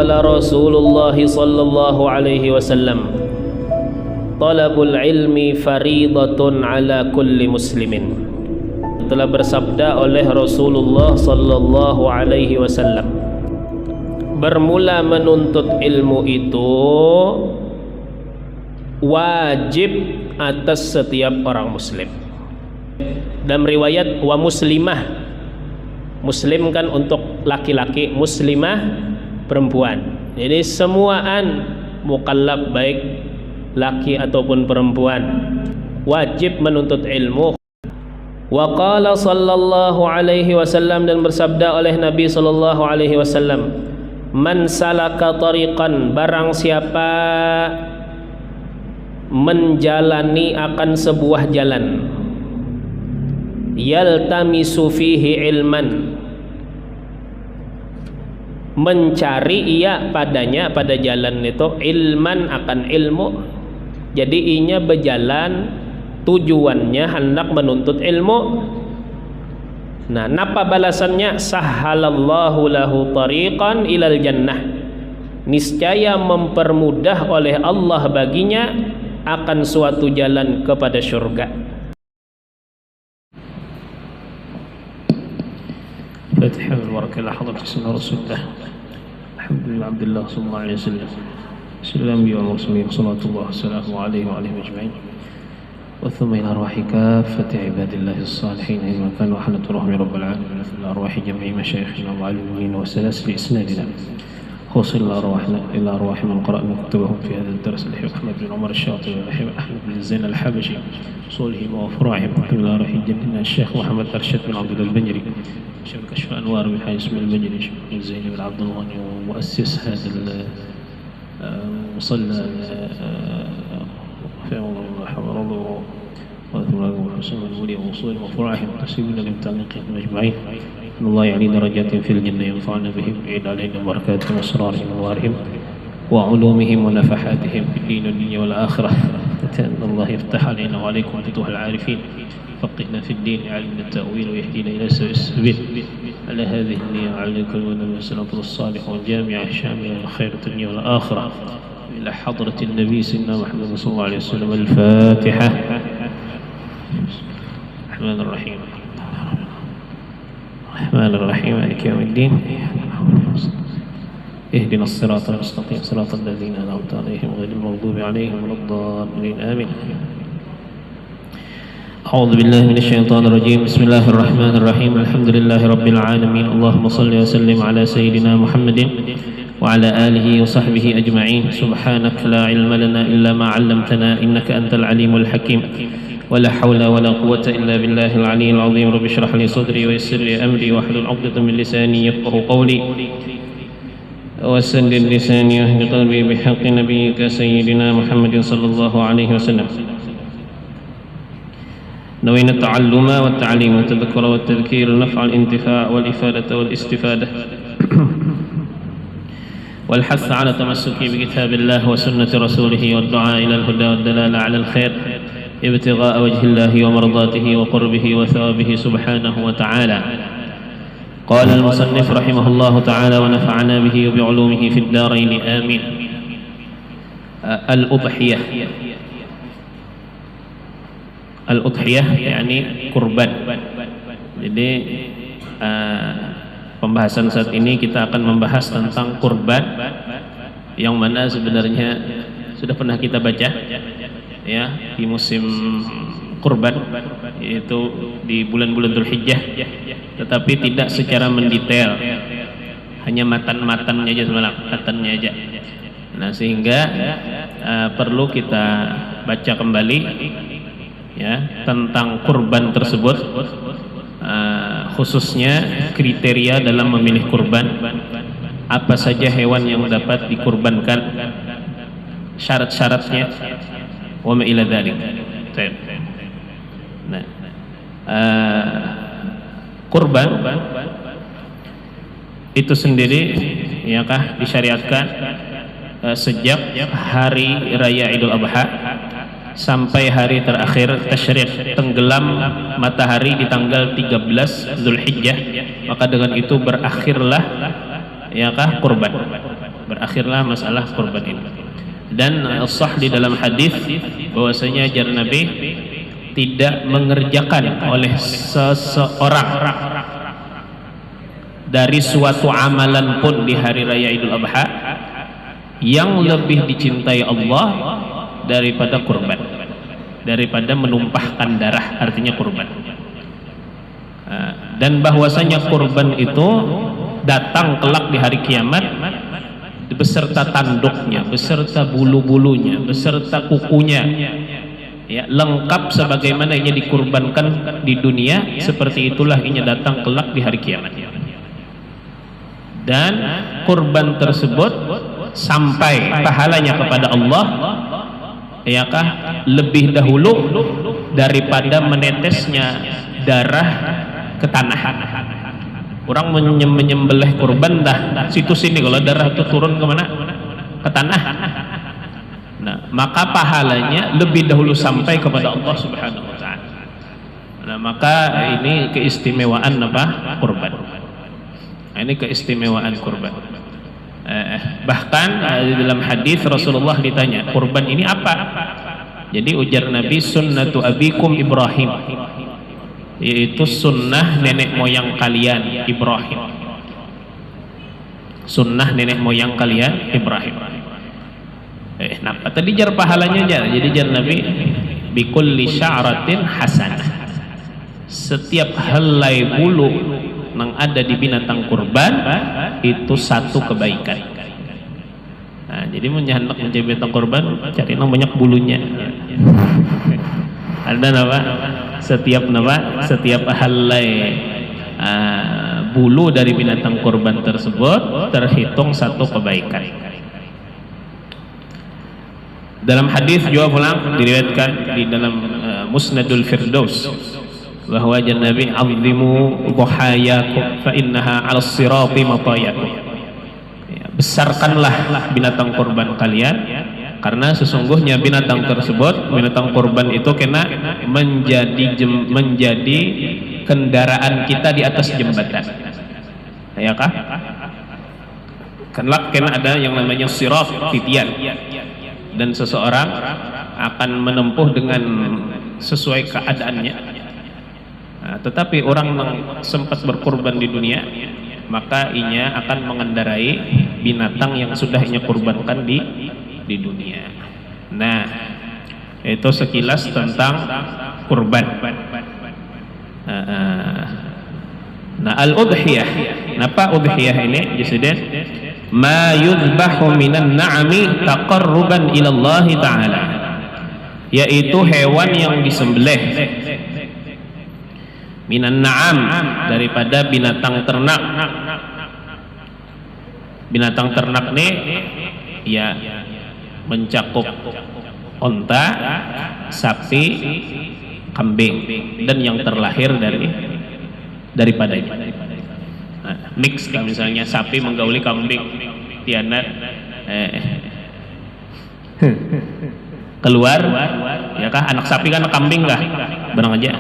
qala Rasulullah sallallahu alaihi wasallam, talabul ilmi faridatun ala kulli muslimin. Telah bersabda oleh Rasulullah sallallahu alaihi wasallam, bermula menuntut ilmu itu wajib atas setiap orang muslim. Dalam riwayat wa muslimah, muslim kan untuk laki-laki, muslimah perempuan. Jadi semuaan mukallaf baik laki ataupun perempuan wajib menuntut ilmu. Wa qala sallallahu alaihi wasallam, dan bersabda oleh Nabi sallallahu alaihi wasallam, man salaka tariqan, barang siapa menjalani akan sebuah jalan, yaltamisu fihi ilman, mencari ia padanya, pada jalan itu, ilman akan ilmu. Jadi inya berjalan, tujuannya hendak menuntut ilmu. Nah, napa balasannya? Sahhalallahu lahu tariqan ilal jannah, niscaya mempermudah oleh Allah baginya akan suatu jalan kepada surga. Fatihah wal barakah hadrat Rasulullah alhamdulillah abdullah sallallahu alaihi wasallam sallallahu alaihi wasallam sallallahu alaihi wa alihi ajma'in wa thumma ila arwahi kaffati ibadillahi as-salihin in kanu halatu rahmi rabbil alamin ila arwahi jami'i masyayikhina wa alimin wa salasil isnadina وصل إلى أرواح من قرأنا كتبهم في هذا الدرس الحبيب أحمد بن عمر الشاطبي والحبيب أحمد بن زين الحبشي صولهم وفراعهم إلى روح جدنا الشيخ محمد أرشد بن عبد البنجري شيخ كشف أنوار بن حي اسم البنجري شيخ بن زين بن عبد الغني ومؤسس هذا المصلى في حمر وحسن الولي ووصول وفراعهم تسيبنا لمتعلقهم أجمعين إن الله يعلي درجات في الجنة ينفعنا بهم ويعيد علينا بركاتهم وأسرارهم وأنوارهم وعلومهم ونفحاتهم في الدين والدنيا والآخرة أن الله يفتح علينا وعليكم فتوح العارفين فقهنا في الدين يعلمنا التأويل ويهدينا إلى سوء السبيل على هذه النية عليك والنبي والسلام الصالح والجامعة الشاملة الخير الدنيا والآخرة إلى حضرة النبي سيدنا محمد صلى الله عليه وسلم. الفاتحة. الرحمن الرحيم الرحمن الرحيم مالك يوم الدين اهدنا الصراط المستقيم صراط الذين أنعمت عليهم غير المغضوب عليهم ولا الضالين آمين. أعوذ بالله من الشيطان الرجيم. بسم الله الرحمن الرحيم. الحمد لله رب العالمين. اللهم صل وسلم على سيدنا محمد وعلى آله وصحبه أجمعين. سبحانك لا علم لنا إلا ما علمتنا إنك أنت العليم الحكيم. ولا حول ولا قوة إلا بالله العلي العظيم. رب اشرح لي صدري ويسر لي أمري واحلل عقدة من لساني يفقهوا قولي وسدد لساني واهد قلبي بحق نبيك سيدنا محمد صلى الله عليه وسلم. نوينا التعلم والتعليم والتذكر والتذكير النفع الانتفاع والإفادة والاستفادة والحث على تمسك بكتاب الله وسنة رسوله والدعاء إلى الهدى والدلالة على الخير ابتغاء وجه الله ومرضاته وقربه وثوابه سبحانه وتعالى. قال المصنف رحمه الله تعالى ونفعنا به وبعلومه في الدارين آمين. الأضحية. الأضحية يعني kurban. Jadi pembahasan saat ini kita akan membahas tentang kurban, yang mana sebenarnya sudah pernah kita baca ya di musim kurban, yaitu di bulan-bulan Dzulhijjah, tetapi tidak secara mendetail, hanya matan-matannya aja, matannya aja. Nah, sehingga perlu kita baca kembali ya tentang kurban tersebut, khususnya kriteria dalam memilih kurban, apa saja hewan yang dapat dikurbankan, syarat-syaratnya, wa ma ila dzalik. Nah, kurban itu sendiri ya kah disyariatkan sejak hari raya Idul Adha sampai hari terakhir tasyrik, tenggelam matahari di tanggal 13 Dzulhijjah, maka dengan itu berakhirlah ya kah kurban. berakhirlah masalah kurban ini. Dan sah di dalam hadis bahwasanya ajar Nabi tidak mengerjakan oleh seseorang dari suatu amalan pun di hari raya Idul Adha yang lebih dicintai Allah daripada kurban, daripada menumpahkan darah, artinya kurban. Dan bahwasanya kurban itu datang kelak di hari kiamat beserta tanduknya, beserta bulu-bulunya, beserta kukunya, ya, lengkap sebagaimana ia dikurbankan di dunia, seperti itulah ia datang kelak di hari kiamat. Dan kurban tersebut sampai pahalanya kepada Allah, yakah, lebih dahulu daripada menetesnya darah ke tanah. Orang menyembelih kurban dah situ sini, kalau darah itu turun kemana? Ke tanah. Nah, maka pahalanya lebih dahulu sampai kepada Allah Subhanahu wa ta'ala. Nah, maka ini keistimewaan apa? Kurban. Nah, ini keistimewaan kurban. Bahkan di dalam hadis Rasulullah ditanya, kurban ini apa? Jadi ujar Nabi, sunnatu abikum Ibrahim, yaitu sunnah nenek moyang kalian Ibrahim. Sunnah nenek moyang kalian Ibrahim. Napa tadi jar pahalanya jar? Jadi jar Nabi, bikulli sya'ratin hasanah, setiap helai bulu yang ada di binatang kurban itu satu kebaikan. Nah, jadi hendak mencari binatang kurban, cari yang banyak bulunya. Ada apa? Setiap helai bulu dari binatang kurban tersebut terhitung satu kebaikan. Dalam hadis juga pulang diriwayatkan di dalam Musnadul Firdaus bahwa Nabi, azimu dhuhayakum fa innaha 'alas sirati matayakum, besarkanlah binatang kurban kalian, karena sesungguhnya binatang tersebut, binatang kurban itu kena menjadi kendaraan kita di atas jembatan, ya kah? Kelak kena ada yang namanya sirat, titian, dan seseorang akan menempuh dengan sesuai keadaannya. Nah, tetapi orang yang sempat berkurban di dunia, maka inya akan mengendarai binatang yang sudah inya kurbankan di dunia. Nah, itu sekilas tentang kurban. Nah, al-udhiyah, apa udhiyah ini? Disebut ma yudbahu minan na'ami taqarruban ila Allah Ta'ala, yaitu hewan yang disembelih minan na'am, daripada binatang ternak. Binatang ternak ini ya mencakup onta, sapi, kambing, dan yang terlahir daripadanya. Nah, mix kan, misalnya sapi menggauli kambing, tianat keluar, ya kah, anak sapi kan anak kambing kah, barang aja,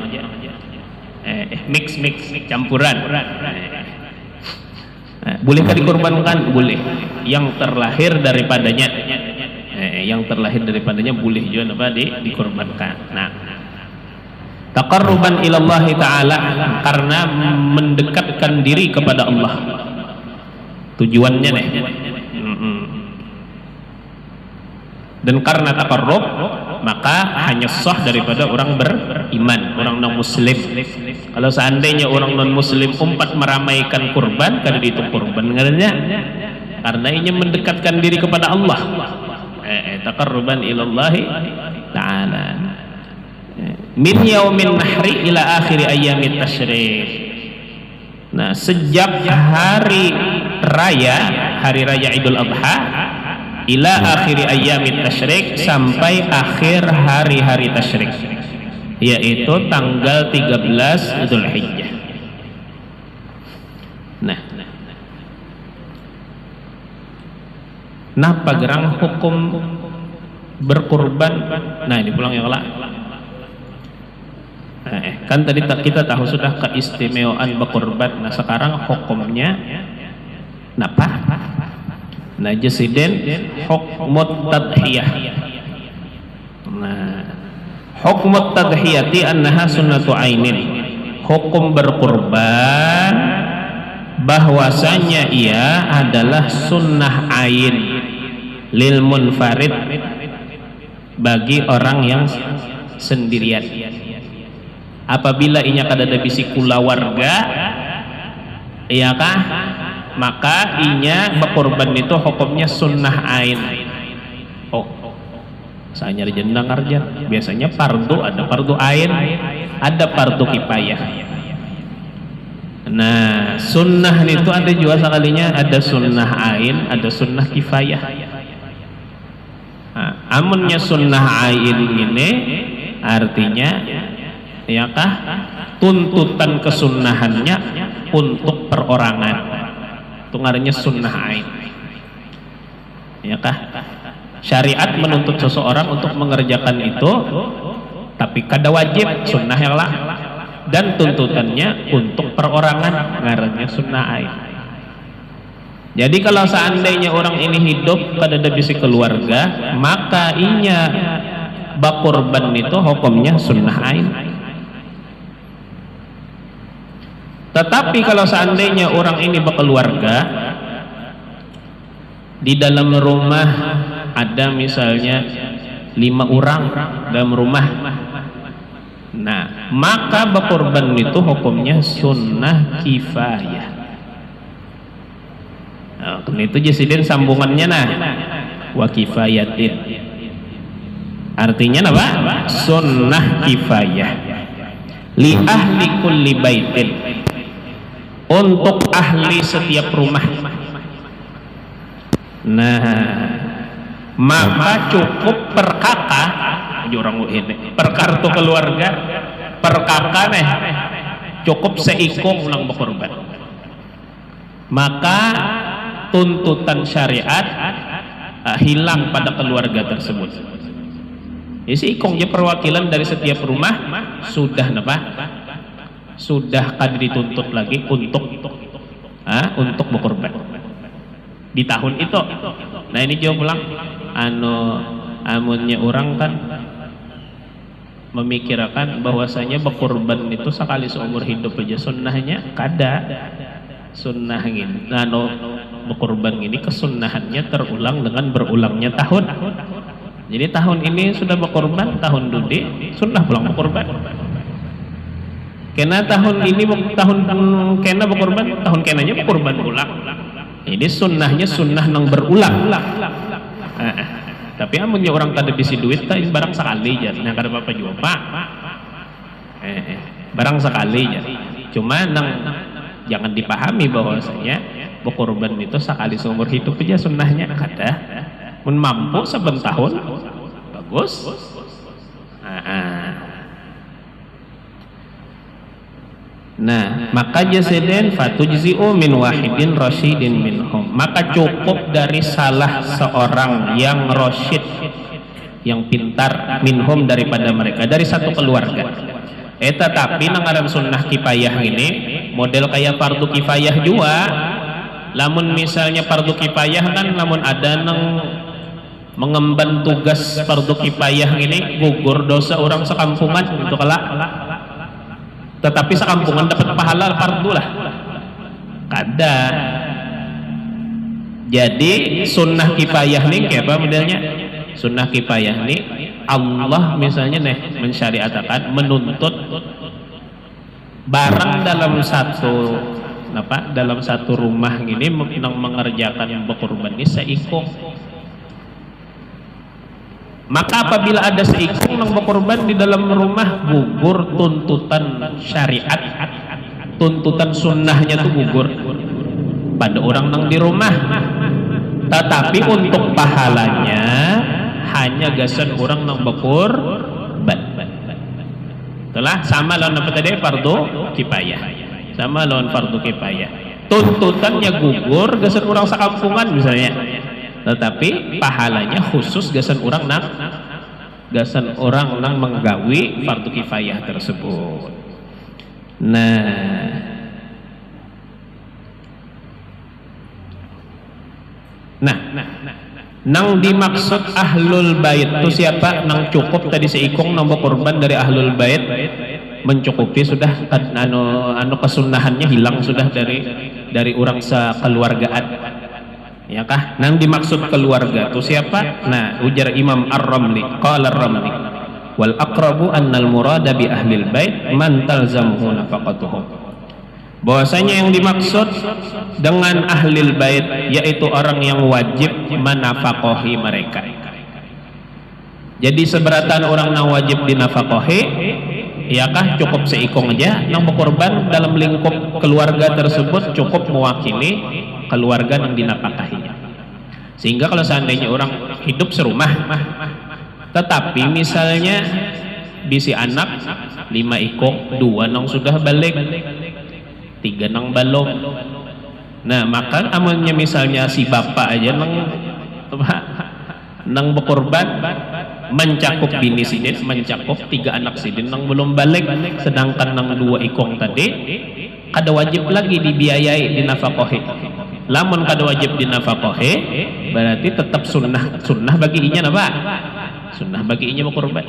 mix campuran. Bolehkah dikorbankan? Boleh. Yang terlahir daripadanya, boleh juga apa dikorbankan. Nah, taqarruban ilallahi ta'ala, karena mendekatkan diri kepada Allah, tujuannya nih. Dan karena taqarrub, maka hanya sah daripada orang beriman, orang non muslim. Kalau seandainya orang non muslim umpat meramaikan kurban, kada dihitung kurban dengannya, karena ini mendekatkan diri kepada Allah. Taqarruban ilallahi ta'ala min yaumin nahri ila akhiri ayyamit tasyrik. Nah, sejak hari raya Idul Adha ila akhiri ayyamit tasyrik, sampai akhir hari-hari tasyrik, yaitu tanggal 13 Dzulhijjah. Nah, napa gerang hukum berkurban? Nah, ini pulang ya lah. Kan tadi kita tahu sudah keistimewaan berkurban. Nah, sekarang hukumnya napa? Nah jesiden hukmut tadhiyah. Nah hukmut tadhiyati annaha sunnatu ainin. Hukum berkurban bahwasanya ia adalah sunnah ain lil munfarid, bagi orang yang sendirian. Apabila inya kada ada bisi kulawarga, iyakah, maka inya berkorban itu hukumnya sunnah ain. Oh, saya nyari jendang arjan. Biasanya fardu, ada fardu ain, ada fardu kifayah. Nah, sunnah itu ada juga sekalinya, ada sunnah ain, ada sunnah kifayah. Nah, amunnya sunnah ain ini artinya iyakah tuntutan kesunnahannya untuk perorangan, itu ngarannya sunnah ain. Iyakah syariat menuntut seseorang untuk mengerjakan itu, tapi kada wajib, sunnah yang lah, dan tuntutannya untuk perorangan, ngarannya sunnah ain. Jadi kalau seandainya orang ini hidup kada ada bisi keluarga, maka inya bakurban itu hukumnya sunnah ain. Tetapi kalau seandainya orang ini berkeluarga, di dalam rumah ada misalnya 5 orang dalam rumah, nah maka berkorban itu hukumnya sunnah kifayah. Nah, itu jesidin sambungannya nah wa kifayatin, artinya apa? Sunnah kifayah li ahli kulli baitin, untuk ahli setiap rumah. Nah maka cukup per kakak jurang ini, per kartu keluarga, per kakak nih cukup seikung ulang berkorban. Maka tuntutan syariat hilang pada keluarga tersebut. Isi ikung je perwakilan dari setiap rumah sudah napa? Sudah kada dituntut lagi untuk berkorban di tahun itu. Nah ini jawab pulang amunnya orang kan memikirkan bahwasanya berkorban itu sekali seumur hidup aja, sunnahnya kada. Sunnah ini berkorban ini kesunnahannya terulang dengan berulangnya tahun. Jadi tahun ini sudah berkorban, tahun dudi sunnah pulang berkorban. Kena tahun ini tahun kena berkorban, tahun kenanya berkorban ulang. Jadi sunnahnya sunnah nang berulang. Tapi amunnya orang kada bisi duit tak barang sekali aja, nah kada apa-apa juga pak. Barang sekali aja. Cuma nang jangan dipahami bahwasanya berkorban itu sekali seumur hidup aja sunnahnya kada. Mun mampu saben tahun bagus. Nah, maka jaseden fatujzi'u min wahidin rasyidin minhum, maka cukup dari salah seorang yang rasyid, yang pintar, minhum daripada mereka, dari satu keluarga. Tetapi nangaran sunnah kifayah ini model kayak fardu kifayah juga. Lamun misalnya fardu kifayah kan lamun ada nang mengemban tugas fardu kifayah ini gugur dosa orang sekampungan itu kelak. Tetapi sekampungan dapat pahala fardu lah kada. Jadi sunnah kifayah nih kayak apa modelnya? Sunnah kifayah nih Allah misalnya nih mensyariatkan menuntut barang dalam satu rumah gini mengerjakan berkorban ini seikung. Maka apabila ada seikung yang berkorban di dalam rumah, gugur tuntutan syariat, tuntutan sunnahnya itu gugur pada orang yang di rumah. Tetapi untuk pahalanya hanya gasan orang yang berkorban. Itulah sama lawan apa tadi? Fardu kifayah. Sama lawan fardu kifayah. Tuntutannya gugur gasan orang sekampungan misalnya. Tetapi pahalanya khusus gasan orang nang menggawi fardu kifayah tersebut. nang dimaksud ahlul bait itu siapa? Nang cukup tadi seikong nang berkorban dari ahlul bait mencukupi sudah, anu kesunahannya hilang sudah dari orang sekeluargaan, ya kah? Nang dimaksud keluarga itu siapa? Nah, ujar Imam Ar-Ramli, qala Ar-Ramli wal aqrabu annal murada bi ahlil bait man talzamuhu nafaqatuhum, bahwasanya yang dimaksud dengan ahlil bait yaitu orang yang wajib menafkahi mereka. Jadi seberatan orang yang wajib dinafkahi, iyakah cukup seikong aja nang berkorban dalam lingkup keluarga tersebut, cukup mewakili keluarga yang dinafkahinya. Sehingga kalau seandainya orang hidup serumah, tetapi misalnya bisi anak 5 ikong, 2 nang sudah balik, 3 nang balong. Nah, maka amalnya misalnya si bapak aja nang berkorban mencakup bini sidin, mencakup 3 anak sidin nang belum balik, sedangkan nang 2 ikong tadi kada wajib lagi dibiayai dinafkahi. Lamun kada wajib dinafkahi berarti tetap sunnah bagi inya apa? Sunnah bagi inya berkorban.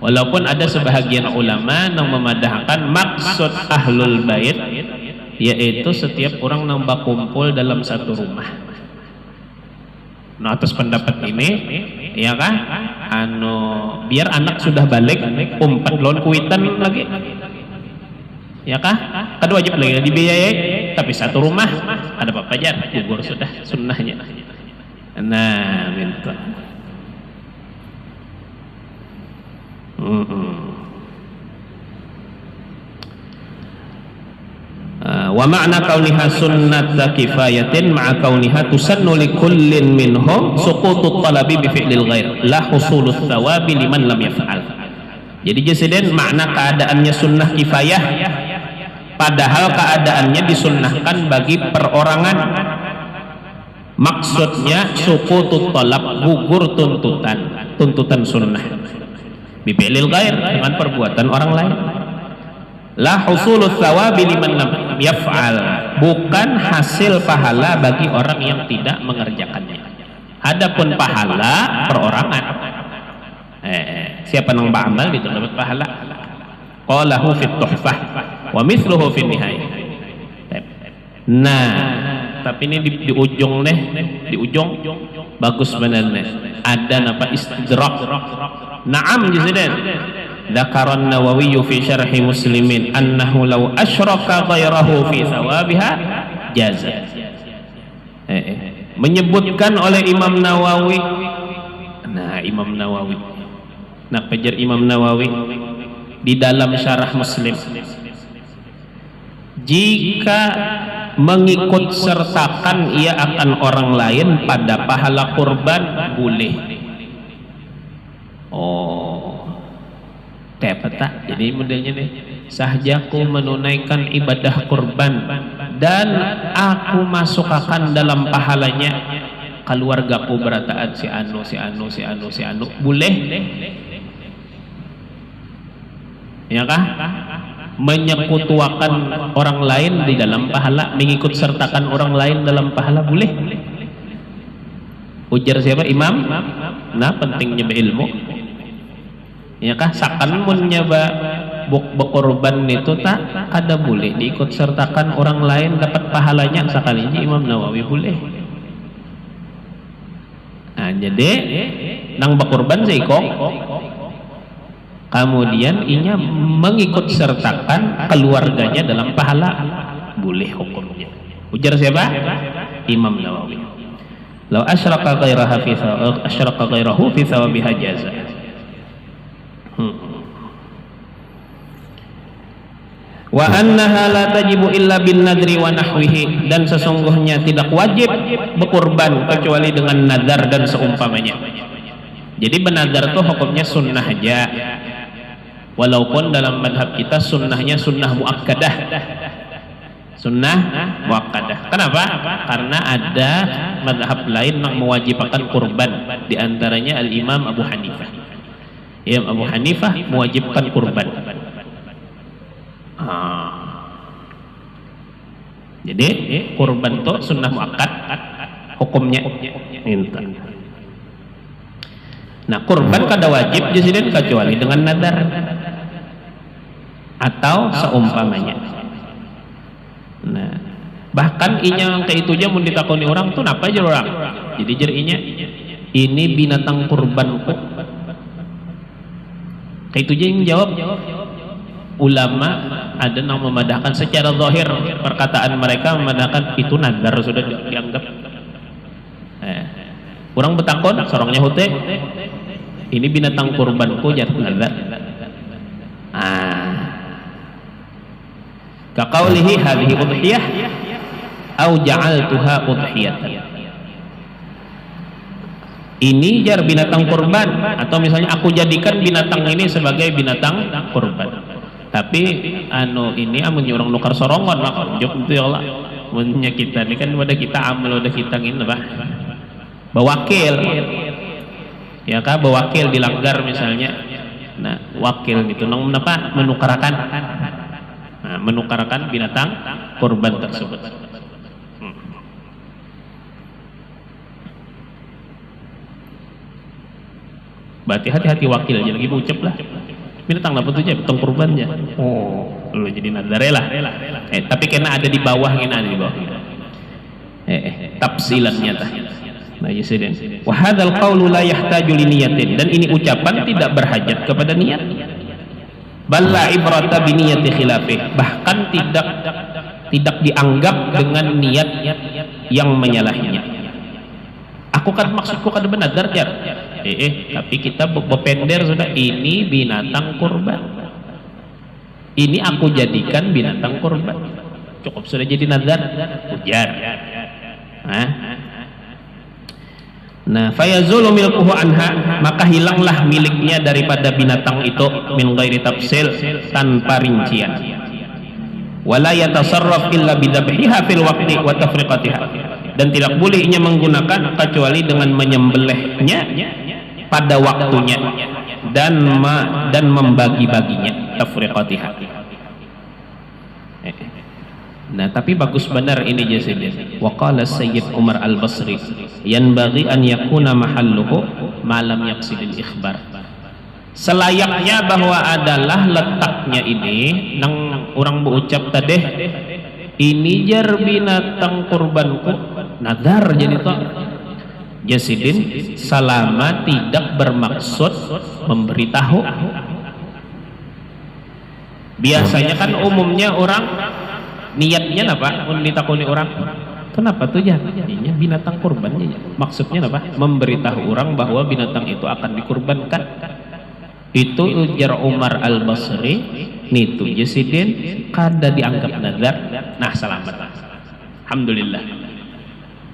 Walaupun ada sebahagian ulama yang memadahkan maksud ahlul bait yaitu setiap orang yang berkumpul dalam satu rumah. Nah, atas pendapat ini, ya kah? Biar anak sudah balik, umpat lon kuitan lagi, ya kah? Kada wajib lagi dibiayai, tapi satu rumah ada apa aja, gugur sudah sunnahnya. Nah, minta. Wa ma'na kauniha sunnata kifayatin ma'a kauniha tusannu li kullin minhum suqutut talabi bi fi'lil ghair la husulut thawabi liman lam yaf'al. Jadi jasiden makna keadaannya sunnah kifayah, padahal keadaannya disunnahkan bagi perorangan. Maksudnya suqutut talab, gugur tuntutan sunnah bi fi'lil ghair, dengan perbuatan orang lain. La husulut thawabi liman lam yaf'al, bukan hasil pahala bagi orang yang tidak mengerjakannya. Adapun pahala perorangan, siapa nang beramal itu dapat pahala. Qalahu fit tuhfah wa mithluhu fin nihayah. Nah, tapi ini di ujung nih, di ujung bagus benernya ada napa istidrak. Naam jaziden. Dzakaran Nawawi fi syarhi Muslimin annahu law asyraka ghairahu fi thawabiha jaza. Menyebutkan oleh Imam Nawawi. Nah, Imam Nawawi. Nah, pejar Imam Nawawi di dalam syarah Muslim. Jika mengikut sertakan ia akan orang lain pada pahala kurban boleh. Peta. Jadi modelnya nih, sahjaku menunaikan ibadah kurban dan aku masukkan dalam pahalanya keluargaku berataan si anu boleh, ya kah? Menyekutuakan orang lain di dalam pahala, mengikut sertakan orang lain dalam pahala boleh. Ujar siapa? Imam. Nah, pentingnya berilmu, ya kah? Sakan mun nyoba berkorban itu tak kada boleh diikut sertakan orang lain dapat pahalanya, sekalinya Imam Nawawi boleh. Nah, jadi nang berkorban seikong, kemudian inya mengikut sertakan keluarganya dalam pahala, boleh hukumnya. Ujar siapa? Imam Nawawi. Law asyraka ghairahu fi thawabiha jaza. Wa annaha la tajibu illa bin nadri wa nahwihi, dan sesungguhnya tidak wajib berkurban kecuali dengan nadar dan seumpamanya. Jadi benadar itu hukumnya sunnah aja, walaupun dalam madhab kita sunnahnya sunnah muakkadah. Sunnah muakkadah. Kenapa? Karena ada madhab lain yang mewajibkan kurban, diantaranya Al-Imam Abu Hanifah. Imam Abu Hanifah mewajibkan kurban. Jadi kurban itu sunnah muakkad, hukumnya minta. Nah, kurban kada wajib jadi kecuali dengan nadar atau seumpamanya. Nah, bahkan inya kayak itu aja mau ditakoni orang tuh napa aja orang. Jadi jerinya ini binatang kurbanku. Kayak itu aja yang jawab. Ulama ada yang memadahkan secara zahir perkataan mereka memadahkan itu nadar sudah dianggap. Orang betakon sorongnya hute ini binatang kurbanku jatuh nadar. Kaqaulihi hadhihi udhiyah au ja'altuha udhiyatan. Ini jar binatang kurban, atau misalnya aku jadikan binatang ini sebagai binatang kurban. Tapi ini amun orang nukar sorongan maka jok itu ya Allah. Munnya kita ini kan pada kita amal udah kita ini apa? Bawakil. Ya kah bawakil dilanggar misalnya. Nah, wakil gitu nong apa menukarkan. Nah, menukarkan binatang kurban tersebut. Berarti hati-hati wakil aja lagi ucap lah. Binatang dapat tuh binatang kurbannya. Oh, lu jadi nadarela. Tapi kena ada di bawah, kena ada di bawah. Tafsilannya tah. Nah, yasiden. Wa hadzal qaulu la yahtaju li niyatin, dan ini ucapan tidak berhajat kepada niat. Balla ibrata bi niyati khilafih, bahkan tidak dianggap dengan niat yang menyalahinya. Aku kan maksudku kan benar jar. Tapi kita berpender sudah ini binatang kurban. Ini aku jadikan binatang kurban. Cukup sudah jadi nazar ujar. Nah, fayazulu milkuhu anha, maka hilanglah miliknya daripada binatang itu min ghairi tafsil, tanpa rincian. Wala yatasarraf illa bidabhiha fil waqti wa tafriqatiha, dan tidak boleh ia menggunakan kecuali dengan menyembelihnya pada waktunya dan membagi-baginya, tafriqatiha. Nah, tapi bagus benar ini jasidin. Wa qala Sayyid Umar Al-Basri, yanbaghi an yakuna mahalluhu ma lam yaqsidil ikhbar. Selayaknya bahwa adalah letaknya ini nang orang berucap tadi ini jar binatang kurbanku nadar jadi toh jasidin selama tidak bermaksud memberitahu. Biasanya kan umumnya orang niatnya apa? Ditakuni orang kenapa tuh ya? Ini binatang kurbannya. Maksudnya apa? Memberitahu orang bahwa binatang itu akan dikurbankan. Itu ujar Umar Al-Basri nitu jasidin kada dianggap nazar. Nah, selamat. Alhamdulillah.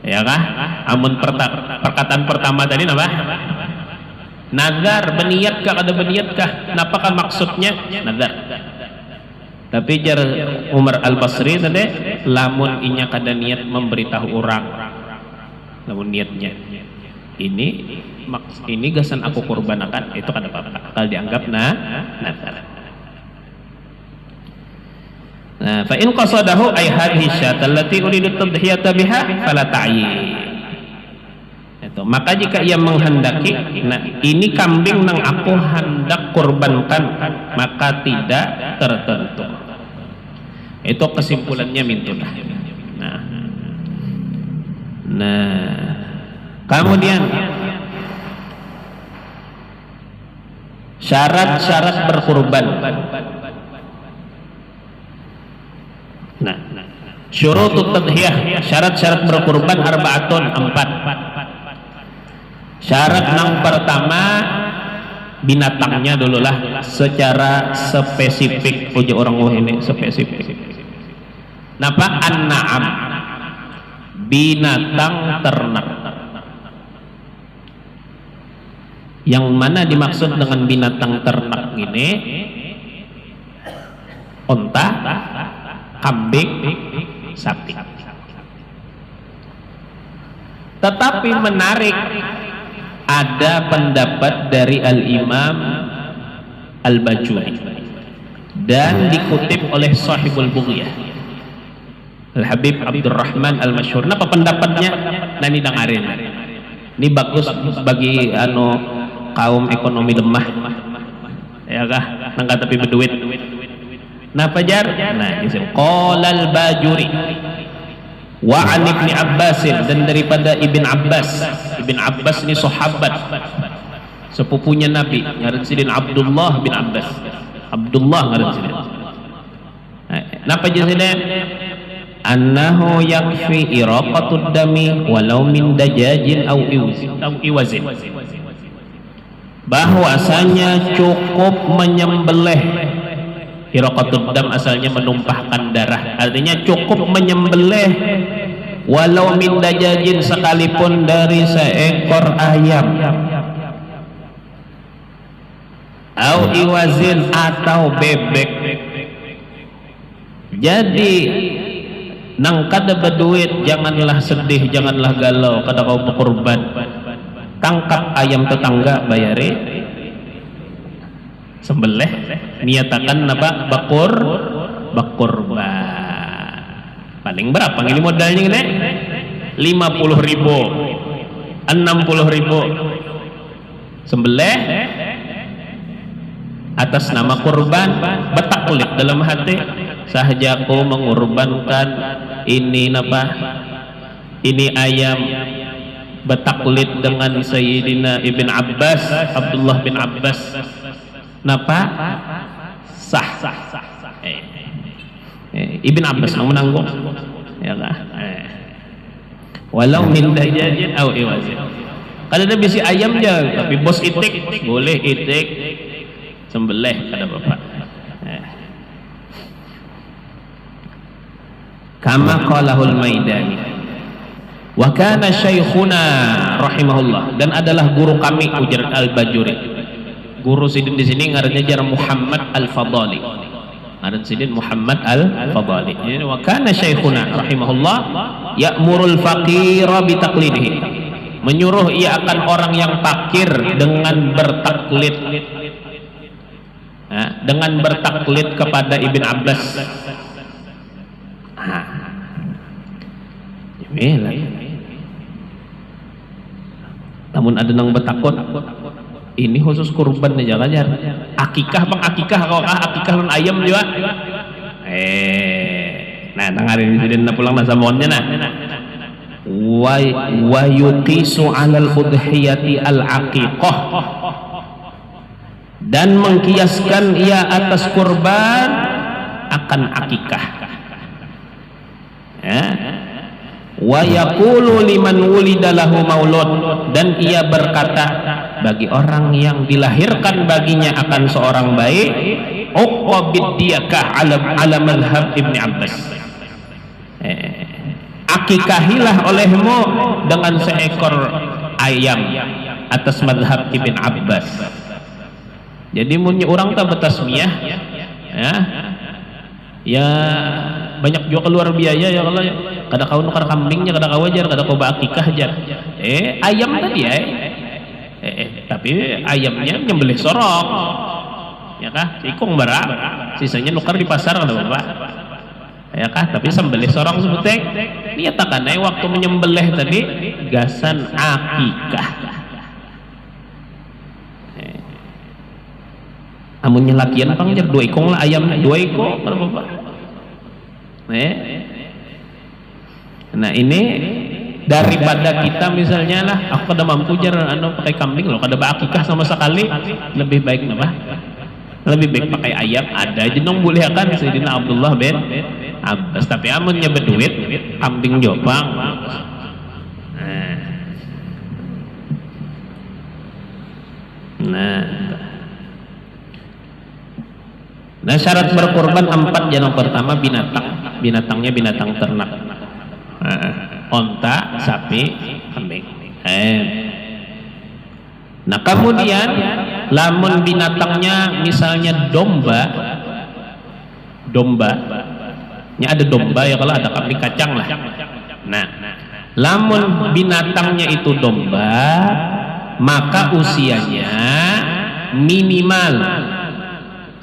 Ya kah? Amun perkataan pertama tadi apa? Nazar beniat kah kada beniat kah? Napakah maksudnya nazar? Tapi jar Umar Al-Basri tadi lamun inya kada niat memberitahu orang, lamun niatnya ini gasan aku kurbanakan, itu kada apa-apa kalau dianggap nazar. Nah, fa in qasadahu ay hadhihi syatal lati uridu tadhiyata biha fala ta'yin. Itu maka jika ia menghendaki, nah ini kambing nang aku hendak kurbankan, maka tidak tertentu. Itu kesimpulannya mintulah. Nah, kemudian syarat-syarat berkurban. Nah, syurutut tadhiyah, syarat-syarat berkurban arba'atun, 4. Syarat yang pertama binatangnya dululah secara spesifik. Puji orang wah ini spesifik. Napa? An-na'am, binatang ternak. Yang mana dimaksud dengan binatang ternak ini? Unta, kambing, sapi. Tetapi menarik, ada pendapat dari Al-Imam Al-Bajuri dan dikutip oleh Sahibul Bughyah. Al-Habib Abdurrahman Al-Masyhur. Napa pendapatnya? Nah ini dengarin. Ini bagus bagi kaum ekonomi lemah. Ya kah? Nangka tapi berduit. Napa jar? Nah, qala al-Bajuri wa an Ibnu Abbas, dan daripada Ibn Abbas. Ibn Abbas ini sahabat sepupunya Nabi, ngaran sidin Abdullah bin Abbas. Abdullah ngaran sidin. Napa jasina? Annahu yakfi iraqatud dami walau min dajajin au iwazin. Bahwasanya cukup menyembelih. Iraqatud dam asalnya menumpahkan darah, artinya cukup menyembelih walau min dajajin, sekalipun dari seekor ayam, au iwazin atau bebek. Jadi nang kada berduit janganlah sedih, janganlah galau, kada kau berkorban. Tangkap ayam tetangga, bayari, sembelih, niatakan napa berkorban. Paling berapa ini modalnya ini? 50.000, 60.000. Sembelih atas nama kurban, bertaklid dalam hati, sahajaku mengorbankan ini napa? Ini ayam, bertaklid dengan Sayyidina Ibn Abbas, Abdullah bin Abbas. Napa? Sah. Ibn Abbas yang menanggung, ya kah? Walau min dajajin au iwazin. Kalau ada bisi ayam aja, tapi bos itik boleh itik, sembelih kata bapak. Kama qalahul Maidani. Wa kana syaikhuna rahimahullah, dan adalah guru kami, ujar Al-Bajuri. Guru sidin di sini ngarannya jar Muhammad Al-Fadali. Ngaran sidin Muhammad Al-Fadali. Jadi wa kana syaikhuna rahimahullah ya'murul faqira bi taqlidihi. Menyuruh ia akan orang yang fakir dengan bertaklid. Dengan bertaklid kepada Ibn Abbas. Namun ada nang bertakut, ini khusus kurban aja kan, akikah bang, akikah kau akikah lan ayam juga. Nah dengarin ini na pulang nasa mohonnya nah. Wa yuqisu 'alal udhiyati al-aqiqah, dan mengkiaskan ia atas kurban akan akikah. Wa yaqulu liman wulida lahu maulud, dan ia berkata bagi orang yang dilahirkan baginya akan seorang bayi, uqbid diyakah ala madhhab Ibn Abbas. Akikahilah olehmu dengan seekor ayam atas madhab Ibn Abbas. Jadi punya orang tak bertasmiyah, ya banyak juga keluar biaya ya kalau kada kau nukar kambingnya, kada kau ajar, kada kau akikah ajar. Ayam tadi tapi ayamnya nyembelih sorok, ya kah? Ikung bara, sisanya nukar di pasar kada bapak, ya kah? Tapi sembelih sorok sebutnya niatakan waktu menyembelih tadi gasan akikah. Amunnya lakian pang jar 2 ikong lah ayam, 2 ikong kada bapak. Nah ini daripada kita misalnya lah, aku kada mampu jar pakai kambing loh, kada berakikah sama sekali, lebih baik apa? Lebih baik pakai ayam. Ada jenong boleh akan Sayyidina Abdullah bin Abbas, tapi amunnya berduit kambing jopang. Nah syarat berkorban 4. Yang pertama binatangnya binatang ternak, onta, sapi, kambing. Nah kemudian lamun binatangnya misalnya domba, nya ada domba ya, kalau ada kambing kacang lah. Nah lamun binatangnya itu domba, maka usianya minimal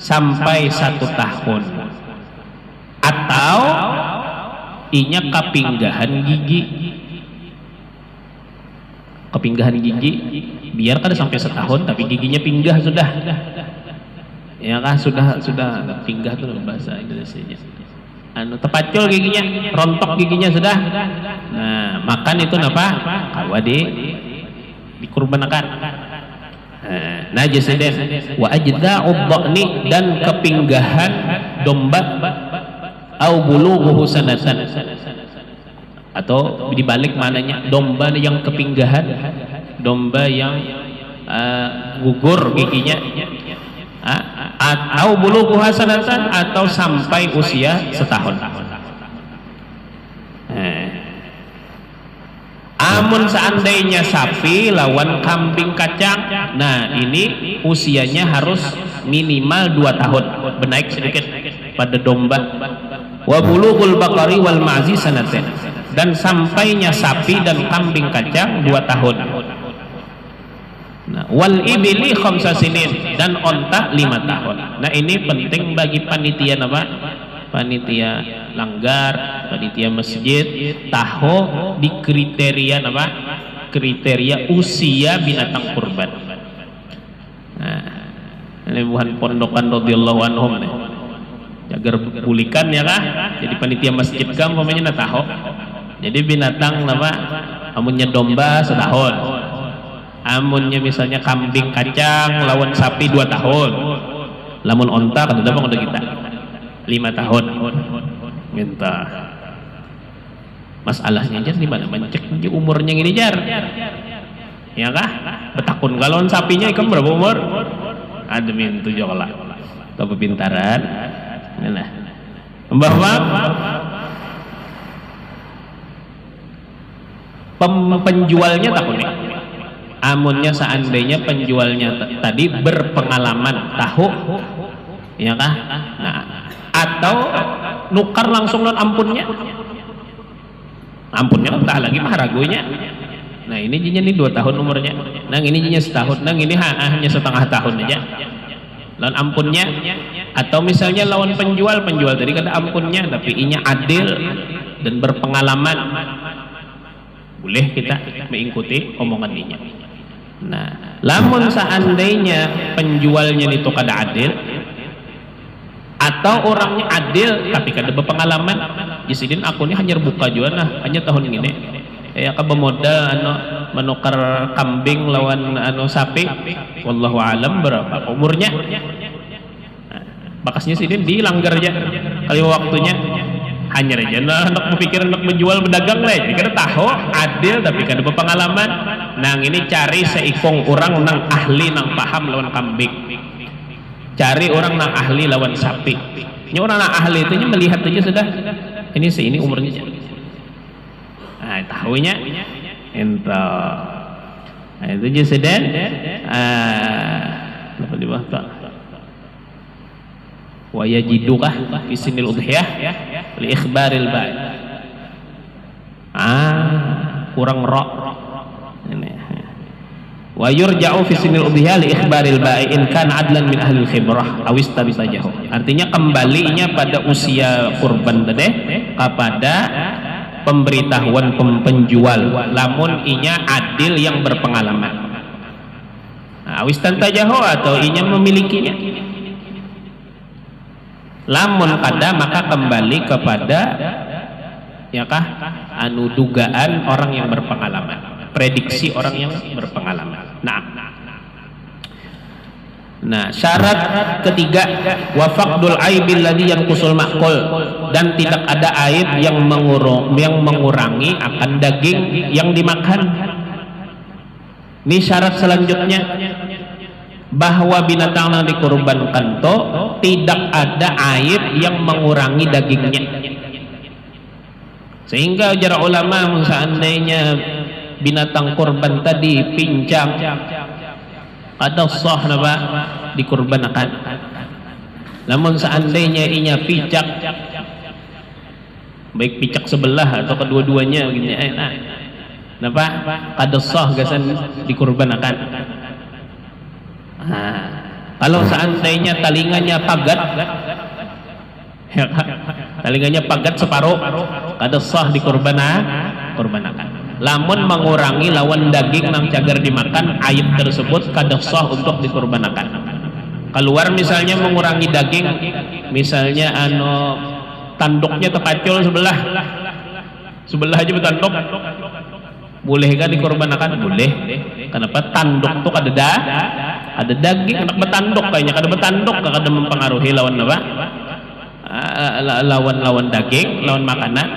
sampai 1 tahun, atau inya kapinggahan gigi. Kepinggahan gigi, biar kada sampai setahun tapi giginya pinggah sudah. Ya kan sudah pinggah tuh bahasa Indonesianya. Tepacul giginya, rontok giginya sudah. Nah, makan itu napa? Kawa dikurbankan. Nah, jasiden wa ajda'ud dhani dan kepinggahan domba au bulughu sanatan, atau dibalik mananya domba yang kepinggahan, domba yang gugur giginya, atau bulughu sanatan, atau sampai usia setahun. Amun seandainya sapi lawan kambing kacang, nah ini usianya harus minimal 2 tahun, benaik sedikit pada domba. Wa bulughul baqari wal ma'zi sanatain, dan sampainya sapi dan kambing kacang 2 tahun. Nah, wal ibli khamsa sinin, dan onta 5 tahun. Nah, ini penting bagi panitia apa? Panitia langgar, panitia masjid, tahu di kriteria apa? Kriteria usia binatang kurban. Nah, ini bukan pondokan radhiyallahu anhum nih. Jagar bulikan ya kah? Jadi panitia masjid kan umpamanya tahu. Jadi binatang apa? Amunnya domba setahun. Amunnya misalnya kambing kacang lawan sapi 2 tahun. Lamun onta kan udah udah kita 5 tahun. Minta. Masalahnya jar di mana? Mencek umurnya gini jar. Ya kah? Betakun kalau sapinya ikan berapa umur? Ada min 7 lah. Kepintaran. Nah. Bahwa penjualnya takut nih. Amunnya seandainya penjualnya tadi berpengalaman tahu, ya kah? Nah, atau nukar langsung non ampunnya entah lagi mah ragunya. Nah, ini jinya nih 2 tahun umurnya, nang ini jinya setahun, nang ini hanya setengah tahun aja lawan ampunnya. Atau misalnya lawan penjual tadi kada ampunnya tapi inya adil dan berpengalaman, boleh kita mengikuti omongan inya. Nah, lamun seandainya penjualnya itu kada adil atau orangnya adil tapi kada berpengalaman, jisidin akunnya hanya buka juga nah hanya tahun ini ya kaba modal menukar kambing lawan sapi, wallahu alam berapa umurnya. Nah, bakasnya sidin dilanggar aja kali waktunya hanya aja nah anak berpikir anak menjual berdagang lah jadi kada tahu adil tapi kada berpengalaman. Nang ini cari seikong orang nang ahli nang paham lawan kambing, cari orang nang ahli lawan sapi. Ini orang nang ahli itu melihat aja sudah ini umurnya. Nah, tahunya ento. Nah, itu aja sudah. Apa di bawah? Wa yajidukah fi sinil udhiyah li ikhbaril ba'i. Kurang ro. Ini. Wa yurja'u fi sinil udhiyah li ikhbaril ba'i in kana adlan min ahli khibrah aw istabisajahu. Artinya kembalinya pada usia kurban tadi kepada pemberitahuan penjual lamun inya adil yang berpengalaman. Aw istantajahu atau inya memilikinya. Lamun kada maka kembali kepada ya kah dugaan orang yang berpengalaman, prediksi orang yang berpengalaman. Nah, syarat ketiga wafaqdul aibil ladzi yanqusul ma'kul, dan tidak ada aib yang mengurangi akan daging yang dimakan. Ini syarat selanjutnya, bahwa binatang yang dikurbankan to tidak ada aib yang mengurangi dagingnya. Sehingga ujar ulama seandainya binatang kurban tadi pincang atau sah napa dikurbankan. Namun seandainya inya picak, baik picak sebelah atau kedua-duanya gini napa kada sah gasan dikurbankan. Kalau seandainya talinganya pagat, talinganya pagat separuh, kada sah dikurbanakan. Lamun mengurangi lawan daging nang cagar dimakan, ayat tersebut kada sah untuk dikurbanakan. Keluar misalnya mengurangi daging, misalnya tanduknya terpacul sebelah aja bertanduk, boleh gak dikurbanakan? Boleh. Kenapa? Tanduk tuh ada daging, anak bertanduk kayaknya kada bertanduk, kada mempengaruhi lawan apa? Lawan daging, lawan makanan.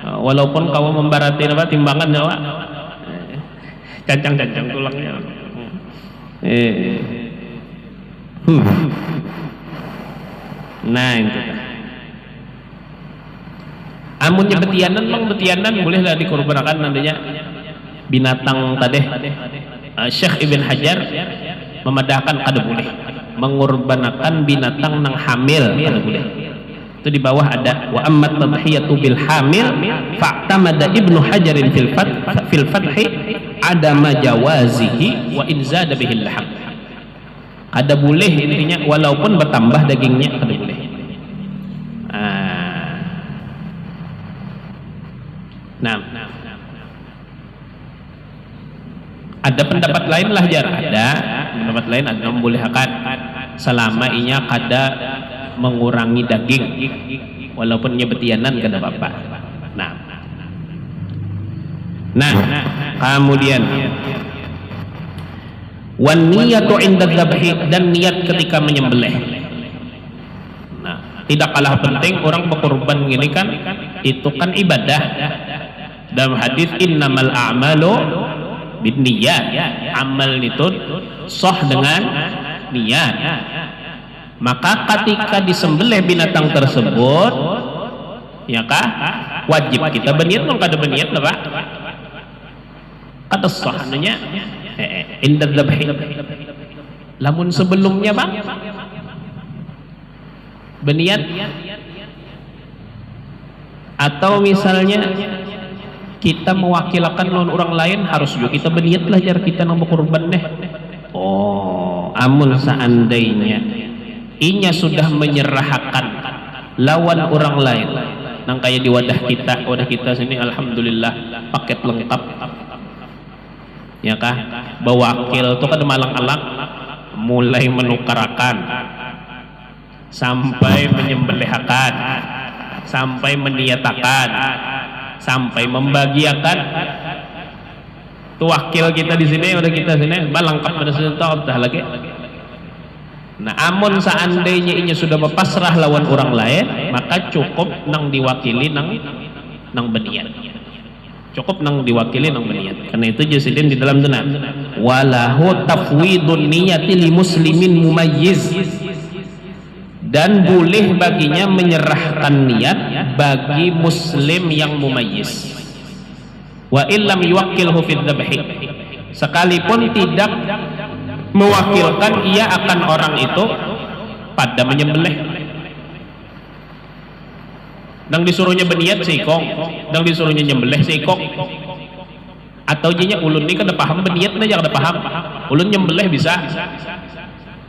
Walaupun kau membarati apa timbangan apa? Cancang tulangnya. Nah itu. Amunnya betianan bolehlah dikurbanakan nantinya binatang tadi. Syekh Ibn Hajar memadahkan kada boleh mengurbanakan binatang nang hamil, kada boleh. Itu di bawah ada wa ammat tadhiyatu bil hamil fa'tamada Ibnu Hajarin fil fathi adama jawazihi wa in zada bihil laham. Kada boleh intinya walaupun bertambah dagingnya kada boleh. Nah, ada pendapat lain lah jar, ada pendapat lain ada membolehkan selama inya kada mengurangi daging walaupun nya betianan kada apa-apa. Nah kemudian wan niyatu inda dzabhi, dan niat ketika menyembelih. Nah, tidak kalah penting orang berkorban gini kan, itu kan ibadah. Dalam hadis innamal a'malu binniyat, amal itu sah dengan niat. Maka ketika disembelih binatang tersebut, ya kah, wajib kita berniat, kalau kada berniat apa? Kata sahnya inda dzabhi. Lamun sebelumnya bang berniat, atau misalnya kita mewakilkan lawan orang lain, harus juga kita berniat lah jar kita nak berkorban deh. Amun seandainya inya sudah menyerahkan lawan orang lain nang kayak di wadah kita sini alhamdulillah paket lengkap, ya kah, bawakil tuh kan malang-alang mulai menukarakan sampai menyembelihkan sampai meniatakan sampai membagiakan tuh wakil kita di sini, udah kita sini balangkap pada sesuatu lagi. Nah, amun seandainya inya sudah berpasrah lawan orang lain, maka cukup nang diwakili nang berniat. Cukup nang diwakili nang berniat. Karena itu jasidin di dalam dunia walahu tafwidun niyati li muslimin mumayyiz, dan boleh baginya menyerahkan niat bagi muslim yang mumayyiz. Wa illam yuwakkilhu fi dzabhi, sekalipun tidak mewakilkan ia akan orang itu pada menyembelih. Dan disuruhnya berniat seikong, dan disuruhnya nyembelih seikong. Atau jinya ulun ini kada paham berniat aja kada paham. Ulun nyembelih bisa,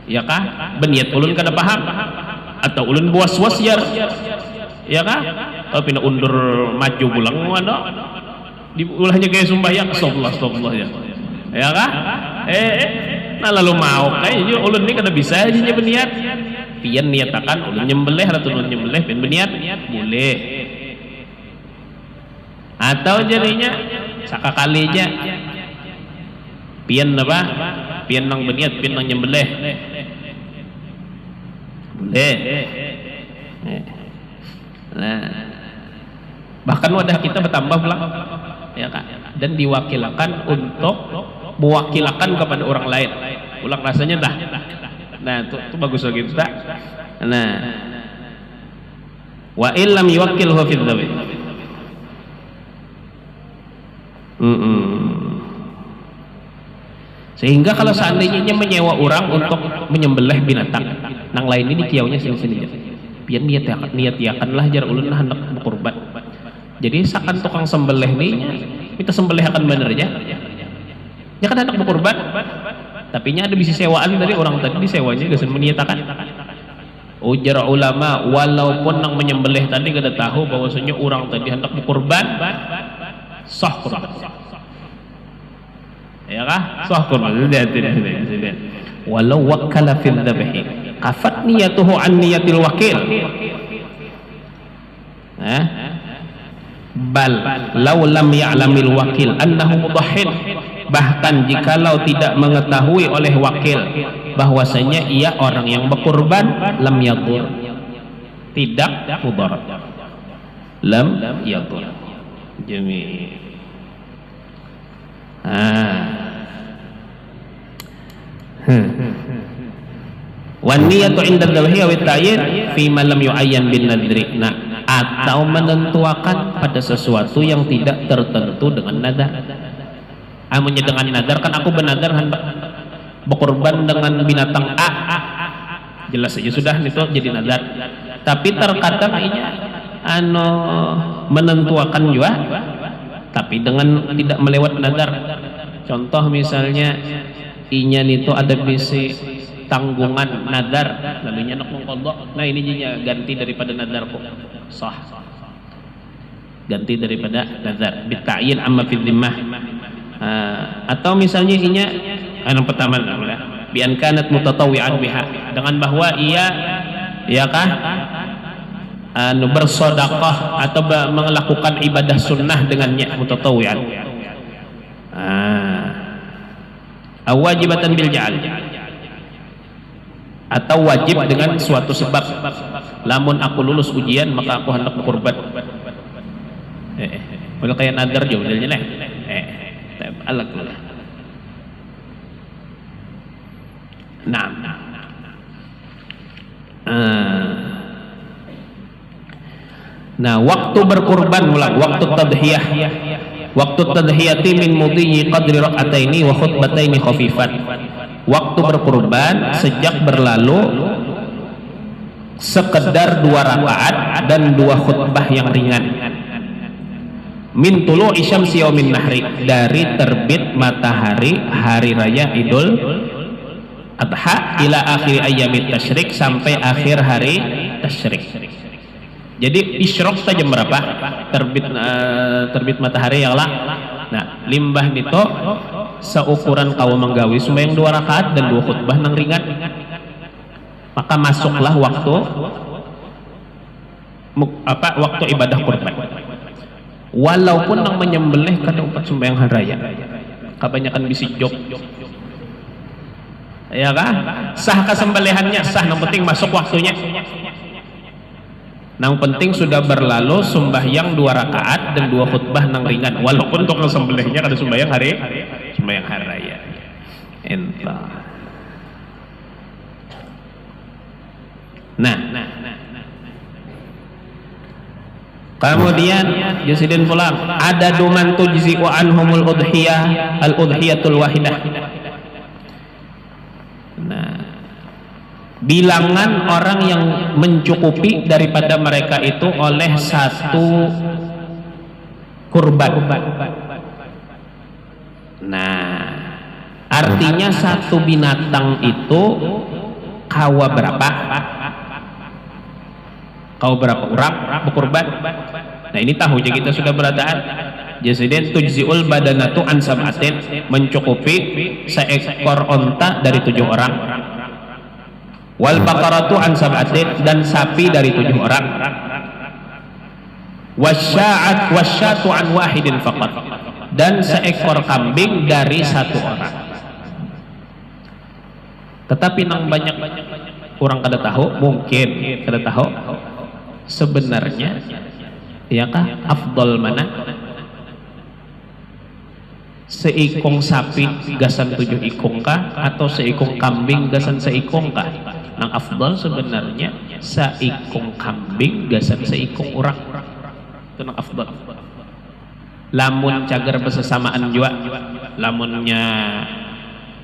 ya kah? Berniat ulun kada paham. Atau ulun buas-was jar, ya kah? Atau pindah undur maju pulang mana? Di ulahnya kayak sumbah astagfirullah ya kah? Nah lalu mau kayaknya ulun ini kada bisa aja berniat, pian niatakan ulun nyembelih atau ulun nyembelih pian berniat boleh. Atau jadinya sakakalinya pian apa? Pian nang berniat, pian nang nyembelih boleh. Nah, bahkan wadah kita bertambah pula, ya kak, dan diwakilkan untuk mewakilkan kepada orang lain. Ulang rasanya dah. Nah, itu bagus lagi itu tak. Nah, wa illam yuwakkilhu fi dzabhi. Sehingga kalau seandainya menyewa orang untuk menyembelih binatang, nang lain ini kiaunya sini-sini. Biar niat-niatkanlah jar ulun hendak berkorban. Jadi sakan tukang sembelih nih, kita sembelih akan bener aja. Ya kan anak berkorban, tapi nya ada bisi sewaan dari orang tadi disewanya gak meniatakan. Ujar ulama, walaupun nang menyembelih tadi kada tahu bahwasanya orang tadi hendak berkurban, sah kurban. Ya kah? Sah kurban. Tidak. Walau wakkala fil dzabhi, qafat niyatuhu an niyatil wakil. Bal law lam ya'lamil wakil annahu mudahhin, bahkan jikalau tidak mengetahui oleh wakil bahwasanya ia orang yang berkurban, lam yadur, tidak mudarat, lam yadur. Jamil. Wan niyatu 'inda dzabhi wa ta'yin fi ma lam yu'ayyan bin nadri. Nah, atau menentukan pada sesuatu yang tidak tertentu dengan nadar. Amunnya dengan nadar kan aku benadar hendak berkorban dengan binatang A, jelas saja sudah itu jadi nadar. Tapi terkadang inya menentukan juga, tapi dengan tidak melewat nadar. Contoh misalnya inya itu ada bisi tanggungan nadar, lalu nak mengqadha. Nah ini jinya ganti daripada nadarku, sah. Ganti daripada nadar bita'yin amma fi dhimmah. Atau misalnya inya yang pertama bi an kanat mutatawwi'an biha, dengan bahwa ia bersedekah atau melakukan ibadah sunnah dengannya, mutatawwi'an. Wajibatan bil ja'al, atau wajib dengan suatu sebab. Lamun aku lulus ujian maka aku hendak berkorban. Kalau kayak nadar juga modelnya lah. Alag lah. Nah, waktu berkorban ulang, waktu tadhiyah. Waktu tadhiyati min mudhiyi qadri rak'ataini wa khutbataini khafifan. Waktu berkorban sejak berlalu sekedar 2 rakaat dan 2 khutbah yang ringan. Min tulu'i syamsi yaumin nahri, dari terbit matahari hari raya Idul Adha ila akhir ayyamit tasyrik, sampai akhir hari tasyrik. Jadi isyraq saja berapa? Terbit matahari ya lah. Nah, limbah nito seukuran kau menggawi sembahyang 2 rakaat dan 2 khutbah nang ringan. Maka masuklah waktu ibadah kurban. Walaupun nang menyembelih kada upat sembahyang hari raya. Kebanyakan bisi jok. Ya kah? Sah kesembelihannya, sah, yang penting masuk waktunya. Nang penting sudah berlalu sembahyang 2 rakaat dan 2 khutbah nang ringan. Walaupun untuk sembelihnya kada sembahyang hari raya. Entah. Nah. Kemudian Jasidin pulang, ada duman tujzi'u anhumul udhiyah al-udhiyatul wahidah. Nah, bilangan orang yang mencukupi daripada mereka itu oleh 1 kurban. Nah, artinya 1 binatang itu kawa berapa? Kau berapa orang berkurban? Nah, ini tahu aja kita sudah beradaan. Jasidin tujzi'ul badanatu an sab'atin, mencukupi seekor onta dari 7 orang. Wal baqaratu an sab'atin, dan sapi dari 7 orang. Wasyatu an wahidin faqat, dan seekor kambing dari 1 orang. Tetapi nang banyak orang kada tahu, mungkin kada tahu sebenarnya ya kah afdal mana, seikung sapi gasan 7 ikung kah, atau seikung kambing gasan seikung kah? Nang afdal sebenarnya seikung kambing gasan seikung orang, itu nang afdal. Lamun cagar bersamaan juga, lamunnya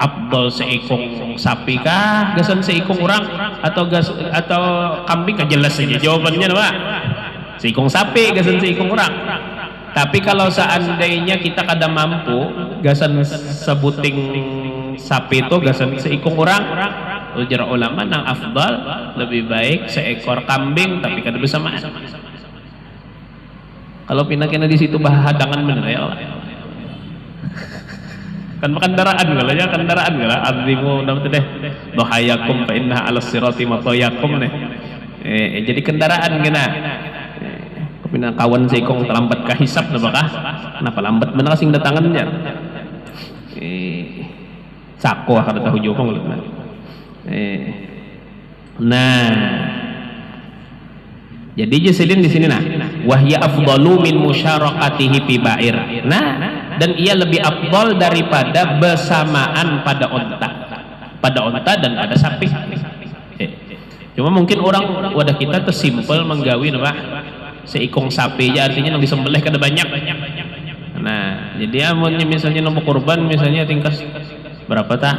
afdal seikung sapi kah gasan seikung orang, atau kambing kah? Jelas saja jawabannya Pak, seikung sapi gasan seikung orang. Tapi kalau seandainya kita kada mampu gasan sebuting sapi itu gasan seikung orang, ujar ulama nang afdal lebih baik seekor kambing tapi kada bersamaan. Kalau pindah kena di situ hadangan bener ya Allah. Kan kendaraan kalau ya kendaraan kalau azimu nama deh dohayakum fa innaha 'alas sirati matayakum nih. Jadi kendaraan kena. Pindah kawan seikong terlambat ka hisab napakah? Kenapa lambat bener sing datangannya? Sako kada tahu jokong ulit. Nah, jadi jeselin di sini nah, wahya afdalu min musyarakatihi fi ba'ir. Nah, dan ia lebih afdal daripada bersamaan pada onta dan pada sapi. Cuma mungkin orang wadah kita tersimpel menggawi apa? Seikong sapi aja artinya yang disembelih kada banyak. Nah, jadi amunnya misalnya nomor kurban misalnya tingkas berapa tah?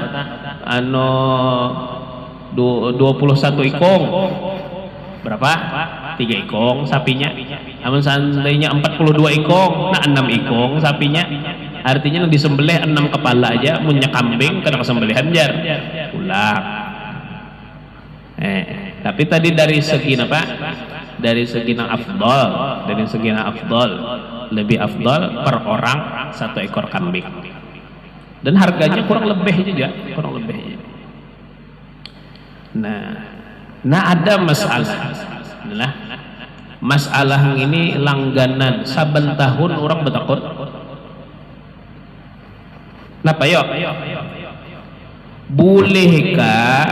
21 ikong. Berapa? 3 ikong sapinya. Amun seandainya 42 ikong, nah 6 ikong sapinya. Artinya yang disembelih 6 kepala aja, munnya kambing kada kesembelihan jar. Ulang. Tapi tadi dari segi apa? Dari segi afdal, lebih afdal per orang 1 ekor kambing. Dan harganya kurang lebih juga. Nah ada masalah ini langganan saben tahun orang bertakut. Napa yo? Bolehkah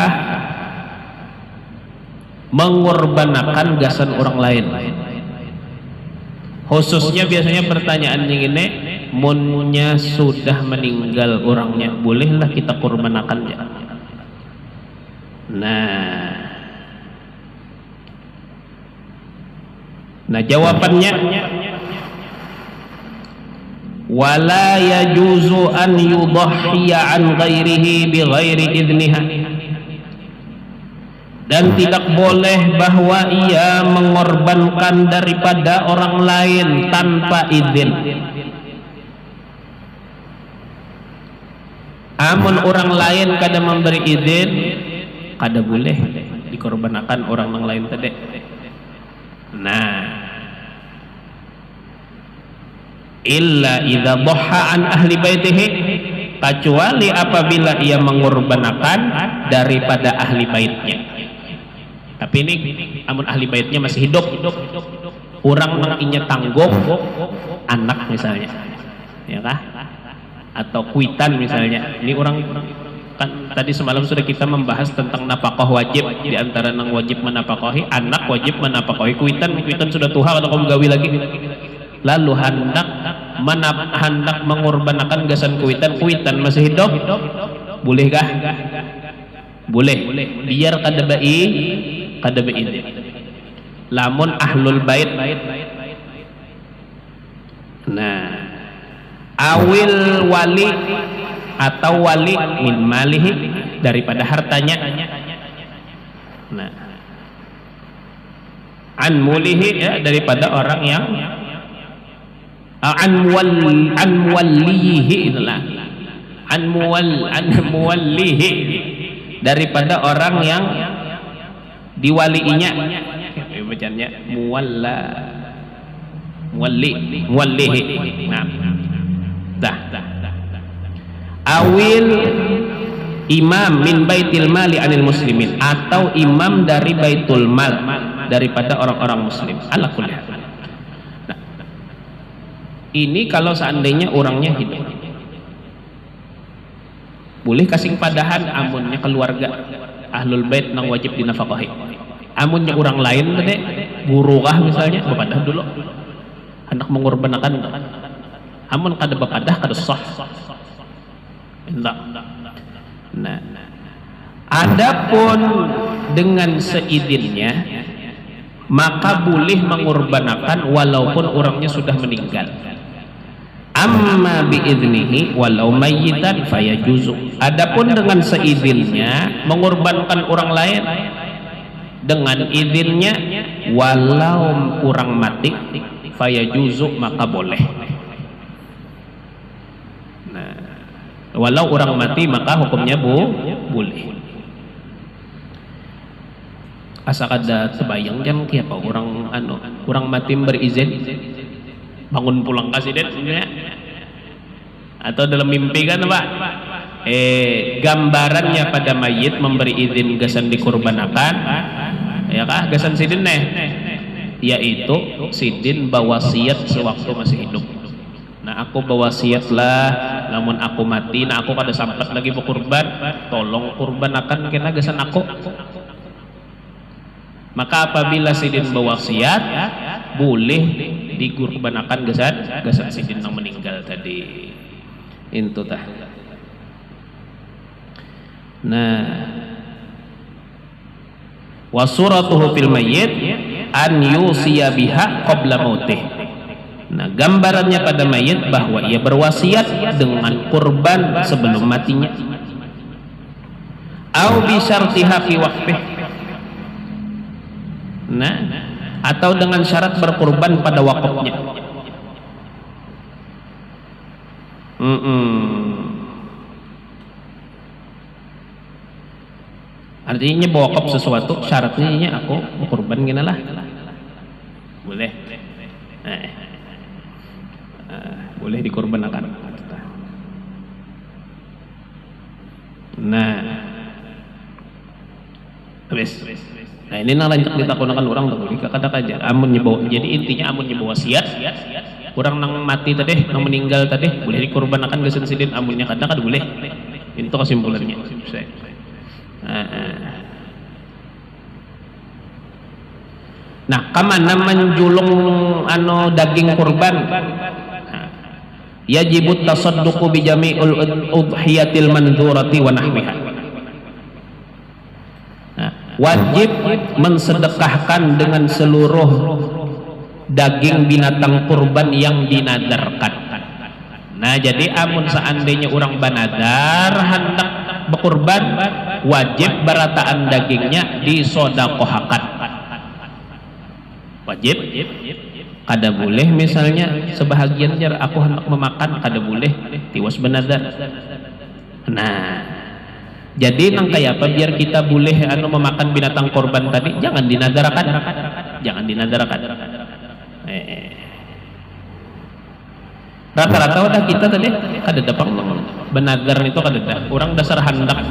mengorbankan gasan orang lain? Khususnya biasanya pertanyaan yang ini, munnya sudah meninggal orangnya, bolehlah kita korbankannya. Nah jawabannya, wala yajuzu an yudahhiya an ghairihi bi ghairi idniha. Dan tidak boleh bahwa ia mengorbankan daripada orang lain tanpa izin. Amun orang lain kada memberi izin, kada boleh dikorbankan orang yang lain tadi. Nah, illa idza dhaha an ahli baitihi, kecuali apabila ia mengorbankan daripada ahli baitnya. Tapi ini amun ahli baitnya masih hidup, orang menginya tanggung anak misalnya, ya kah? Atau kuitan misalnya. Ini orang kan tadi semalam sudah kita membahas tentang nafkah wajib, di antara yang wajib menafkahi anak, wajib menafkahi kuitan sudah tuha atau kamu gawi lagi. Lalu hendak mengorbankan gasan kuitan masih hidup, bolehkah? Boleh, biar kada baik lamun ahlul bait. Nah, awil wali atau wali min malihi, daripada hartanya. Nah, an mulihi, ya, daripada orang yang an muwallihi, itulah an muwallihi, daripada orang yang diwaliinya. Bacanya muwallihi. Nah, awil imam min baitil mali anil muslimin, atau imam dari baitul mal, daripada orang-orang muslim. Ala kulli hal. Nah, ini kalau seandainya orangnya hidup, boleh kasih padahan amunnya keluarga ahlul bait nang wajib dinafkahi. Amunnya orang lain tadi, guru kah misalnya, bepadah dulu hendak mengorbankan. Amun kada bepadah kada sah. Nah, adapun dengan seizinnya maka boleh mengorbankan walaupun orangnya sudah meninggal. Amma biiznihi walau mayyitan fayajuzu. Adapun dengan seizinnya mengorbankan orang lain, dengan izinnya walau orang mati, fayajuzu, maka boleh. Nah, walau orang mati maka hukumnya boleh. asa kada terbayang jam kiapa orang orang mati berizin bangun pulang kasih deh atau dalam mimpi kan Pak, gambarannya pada mayit memberi izin gasan dikurbankan ya kah gasan sidin yaitu sidin bawasiat sewaktu masih hidup. Nah aku bawasiat lah namun aku mati, nah aku kada sampai lagi berkurban, tolong kurban akan kena gasan aku. Maka apabila sidin bawasiat boleh dikurbanakan gasan sidin yang meninggal tadi. Itu tah. Nah, wa suratuhu fil mayyit an yusiya biha qabla mautih. Nah, gambarannya pada mayit bahwa ia berwasiat dengan kurban sebelum matinya. Au bi syartiha fi waqfih. Nah, atau dengan syarat berkurban pada wakafnya. Artinya bawakaf sesuatu syaratnya aku kurban gini lah boleh boleh dikurbankan. Nah ini nang lanjut ditakunakan orang tak boleh kata aja amun nyebawa. Jadi intinya amun nyebawa wasiat orang nang mati tadi nang meninggal tadi boleh dikurbankan gasan sidin amunnya kada boleh. Itu kesimpulannya. Nah kamana menjulung daging kurban yajibut tasadduqu bi jami'ul udhiyatil mandhurati wa nahwiha. Wajib mensedekahkan dengan seluruh daging binatang kurban yang dinadarkan. Nah jadi amun seandainya orang banadar hendak berkurban wajib berataan dagingnya disodakohakan. Wajib kada boleh misalnya sebahagian jar aku hendak memakan kada boleh tiwas banadar. Nah jadi nang kayak apa biar kita boleh memakan binatang korban tadi jangan dinadarakan, jangan dinadarakan. Rata-rata udah kita tadi kada dapat benadar itu kada dah. Orang dasar hendak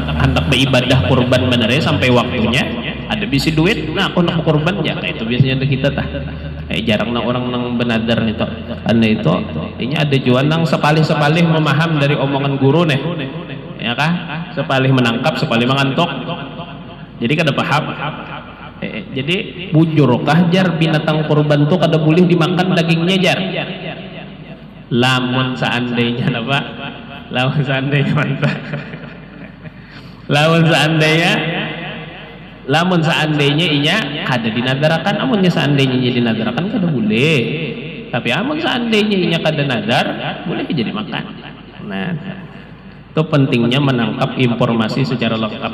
beribadah kurban bener sampai waktunya ada bisi duit, nah aku nak kurban ya kayak itu biasanya kita tah. Jarang nang orang nang benadar itu. Karena itu ini ada jual nang sepalih-sepalih memaham dari omongan guru nih. Ya kah? Sepalih menangkap, sepalih mengantuk. Jadi kada paham. Jadi bujurkah jar binatang kurban tuh kada boleh dimakan dagingnya jar. Lamun seandainya apa? Lamun seandainya mantap. Lamun seandainya inya kada dinadarakan, amunnya seandainya inya dinadarakan kada boleh. Tapi amun seandainya inya kada nadar, boleh jadi makan. Nah, itu pentingnya menangkap informasi secara lengkap.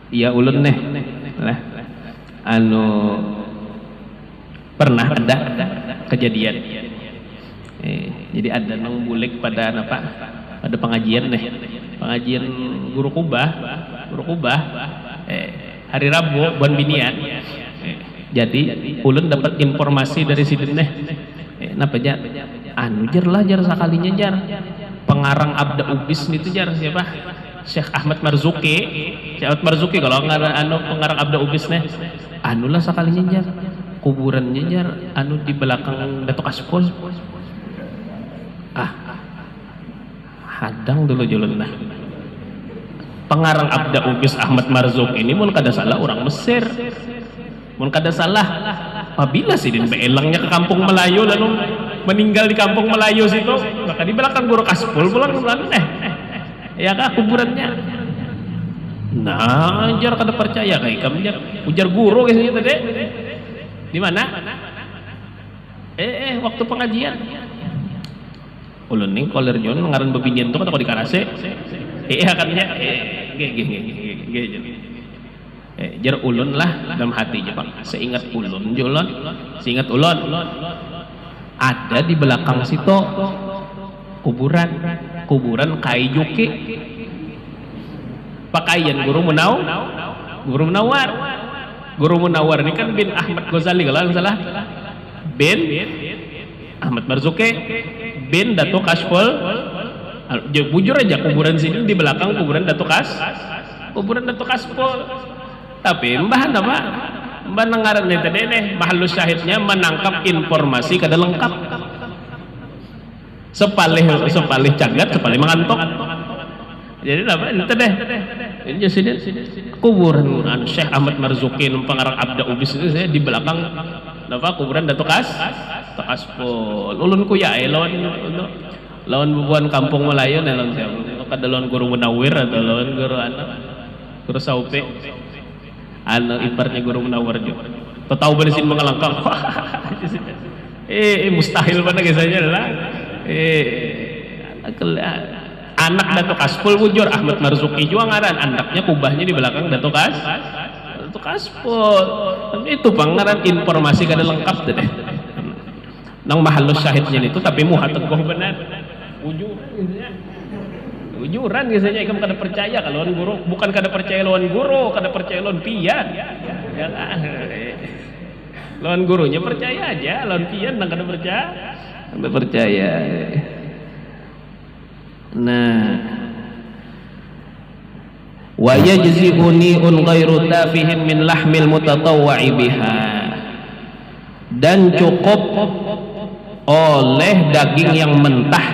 Ya ulun nih lah pernah ada kejadian jadi ada nang bulik pada apa pada pengajian guru kubah hari Rabu buan binian jadi ulun dapat informasi dari sidin napa jar jar sakalinya jar pengarang Abda Ubis itu jar siapa Syekh Ahmad Marzuki kalau pengarang Abda Ubis lah sakalinya jar kuburannya jar di belakang Datuk Aspol hadang dulu julun nah pengarang Abda Ubis Ahmad Marzuki ini mun kada salah orang Mesir mun kada salah apabila sidin beelangnya ke kampung Melayu lalu meninggal di kampung Melayu situ maka di belakang Guru Aspol pulang ya kah kuburannya nah jar kada percaya kayak kamu jar ujar guru guys tadi di mana waktu pengajian ulun ning koler nyon ngaran bebinian tuh kata di karase akannya jar ulun lah dalam hatinya Pak seingat ulun ada di belakang situ kuburan Kai Juki pakaian Guru Munawar. Guru Munawar ini kan bin Ahmad Ghazali kalau nggak salah, bin Ahmad Marzuki bin Datuk Kasful. Bujur aja kuburan sini di belakang kuburan Datuk Kasful. Tapi mbah apa? Mbah nangaran nih tadi nih, mahalus syahidnya menangkap informasi kada lengkap. Sepalih cagat, sepalih mengantuk. Jadi apa? Itu deh. Ini sini kuburan Syekh Ahmad Marzuki pengarang Abda Ubis itu saya di belakang apa kuburan Datuk Kasful. Ulun kuya lawan bubuhan kampung Melayu nih lawan saya. Kada lawan Guru Munawir atau lawan Guru Saupe. Ibaratnya Guru Munawar juga. Tahu balisin mengalangkang. Mustahil mana kisahnya lah. Anak Datuk Kasful bujur Ahmad Marzuki juga ngaran, anaknya kubahnya di belakang Datuk Kasful. Itu pangaran informasi kada lengkap deh. Nang mahalus syahidnya itu tapi muha teguh benar. Ujuran biasanya ikam kada percaya kalau lawan guru, bukan kada percaya lawan guru, kada percaya lawan pian. Ya lah. Lawan gurunya percaya aja, lawan pian nang kada percaya. Nah, wa yajzi'uni ghairu tafihin min lahmil mutatawwa'i biha, dan cukup oleh daging yang mentah,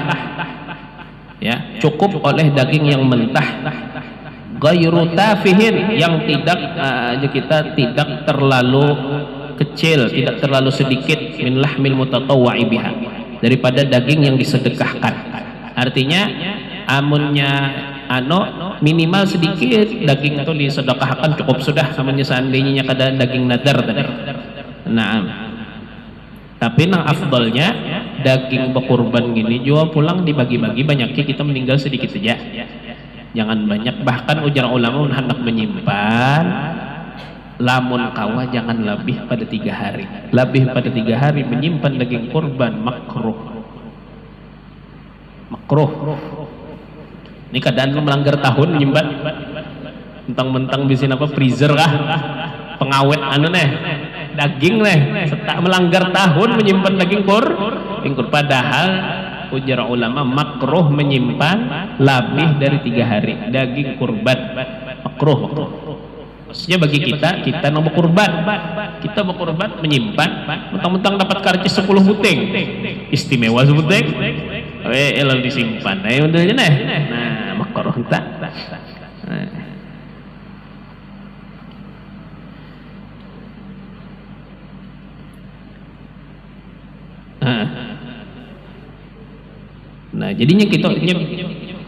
ya, cukup oleh daging yang mentah, ghairu tafihin, yang tidak kita tidak terlalu kecil, tidak terlalu sedikit, min lahmil mutatawwa'i biha, daripada daging yang disedekahkan. Artinya amunnya minimal sedikit daging itu disedekahkan cukup sudah, amunnya seandainya kada daging nadar tadi. Nah, tapi nang afdalnya daging berkurban gini jual pulang dibagi-bagi, banyaknya kita meninggal sedikit saja, jangan banyak. Bahkan ujar ulama hendak menyimpan lamun kawa jangan lebih pada 3 hari. Lebih pada 3 hari menyimpan daging kurban makruh. Ini keadaan melanggar tahun menyimpan mentang-mentang bisin apa freezer kah, pengawet daging melanggar tahun menyimpan daging kur. Padahal ujar ulama makruh menyimpan lebih dari 3 hari daging kurban, makruh. Maksudnya bagi kita mau berkurban menyimpan mentang-mentang dapat karcis 10 buting istimewa sebuting lalu disimpan modelnya nah makruh tak. Nah jadinya kita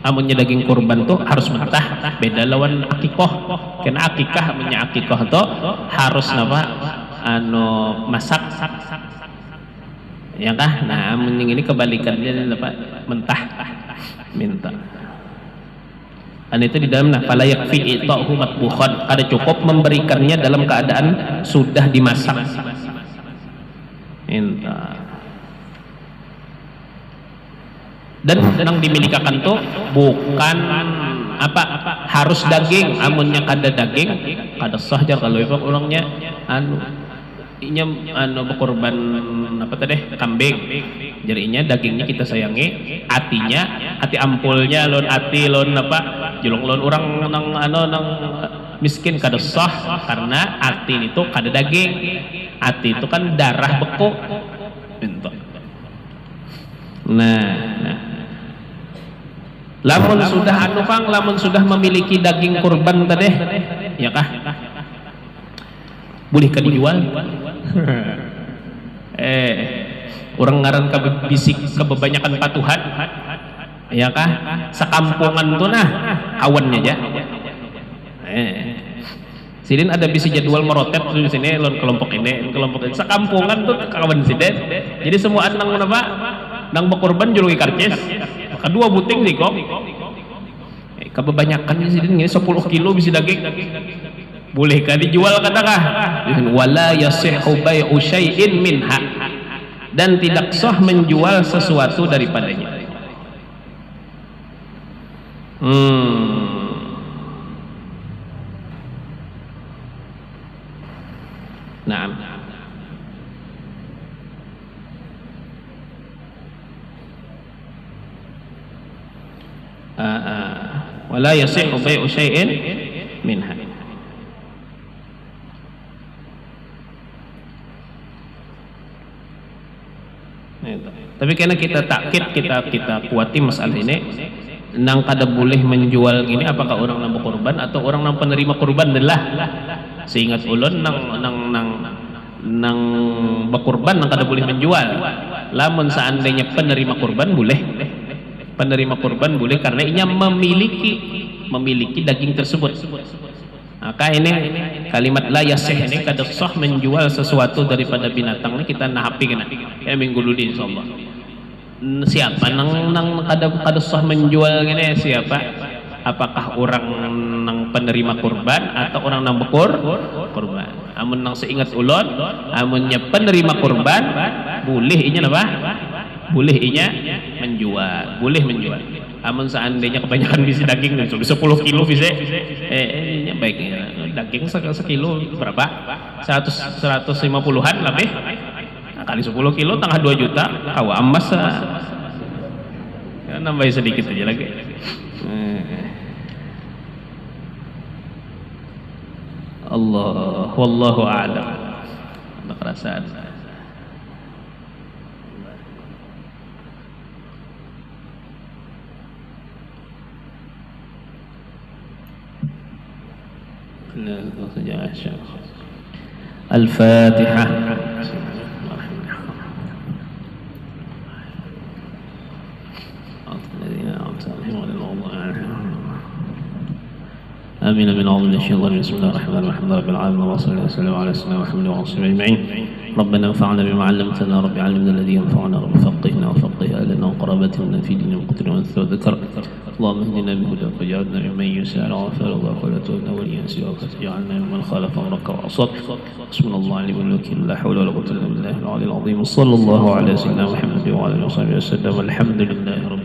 amunnya daging kurban tuh harus mentah, beda lawan akikoh. Karena akikoh tuh harus masak, ya kah? Nah amun ini kebalikannya mentah, minta. Dan itu di dalam fala yakfi ita'hu matbukhan, kada cukup memberikannya dalam keadaan sudah dimasak. Minta. Dan yang dimilikakan tuh bukan harus daging, amunnya kada daging kada sah jar kalau itu orangnya berkorban kambing, jadinya dagingnya kita sayangi, hati ampulnya lon julung lon orang nang miskin kada sah, karena hati itu kada daging, hati itu kan darah beku. Nah lamun sudah memiliki daging kurban tadi, ya kah? Boleh kan dijual? Orang ngaran bisik kebanyakan patuhan, ya kah? Sekampungan tuh kawannya aja. Sidin ada bisa jadwal merotep di sini, kelompok ini. Sekampungan tuh kawan sidin. Jadi semua nang berkorban juluki karcis. Kedua buting sih kok. Kebanyakan di sini 10 kilo bisa daging. Bolehkah dijual katakah? Wala yasihhu bai'u syai'in minha, dan tidak sah menjual sesuatu daripadanya. Naam. Wala yasihhu bai'u syai'in minha. Tapi karena kita takkid, kita kuati masalah ini, nang kada boleh menjual ini apakah orang nang berkorban atau orang nang penerima korban adalah seingat ulun nang berkorban nang kada boleh menjual. Lamun seandainya penerima korban boleh. Penerima korban boleh karena ia memiliki daging tersebut. Maka ini kalimat la yasih ini kada sah menjual sesuatu daripada binatang ini kita nahapi kena. Ya minggu dulu insyaallah. Siapa nang kada sah menjual ini siapa? Apakah orang nang penerima korban atau orang nang korban? Amun nang seingat ulun, amunnya penerima korban boleh inya apa? Boleh inya menjual, boleh menjual. Amun seandainya kebanyakan bisi daging bisa 10 kilo bisa baiknya daging sekilo berapa? 150-an lebih. Nah, kali 10 kilo tengah 2 juta kawa emas ya, nambah sedikit aja lagi. Allah wallahu a'lam. Ada kerasaan. Al-Fatihah. آمين من عظم الشيطان. بسم الله الرحمن الرحيم. رب العالمين وصلى الله وسلم على سيدنا محمد وعلى آله أجمعين. ربنا انفعنا بما علمتنا، رب علمنا الذي ينفعنا، رب فقهنا وفقه أهلنا وقرابتنا في دين وقتل وأنثى وذكر. اللهم اهدنا بهداك وجعلنا ممن يسأل وغفر الله ولا تؤذنا وليا سواك تجعلنا ممن خالف أمرك وعصاك. حسبنا الله ونعم الوكيل، لا حول ولا قوة إلا بالله العلي العظيم. صلى الله على سيدنا محمد وعلى آله وصحبه وسلم. الحمد لله رب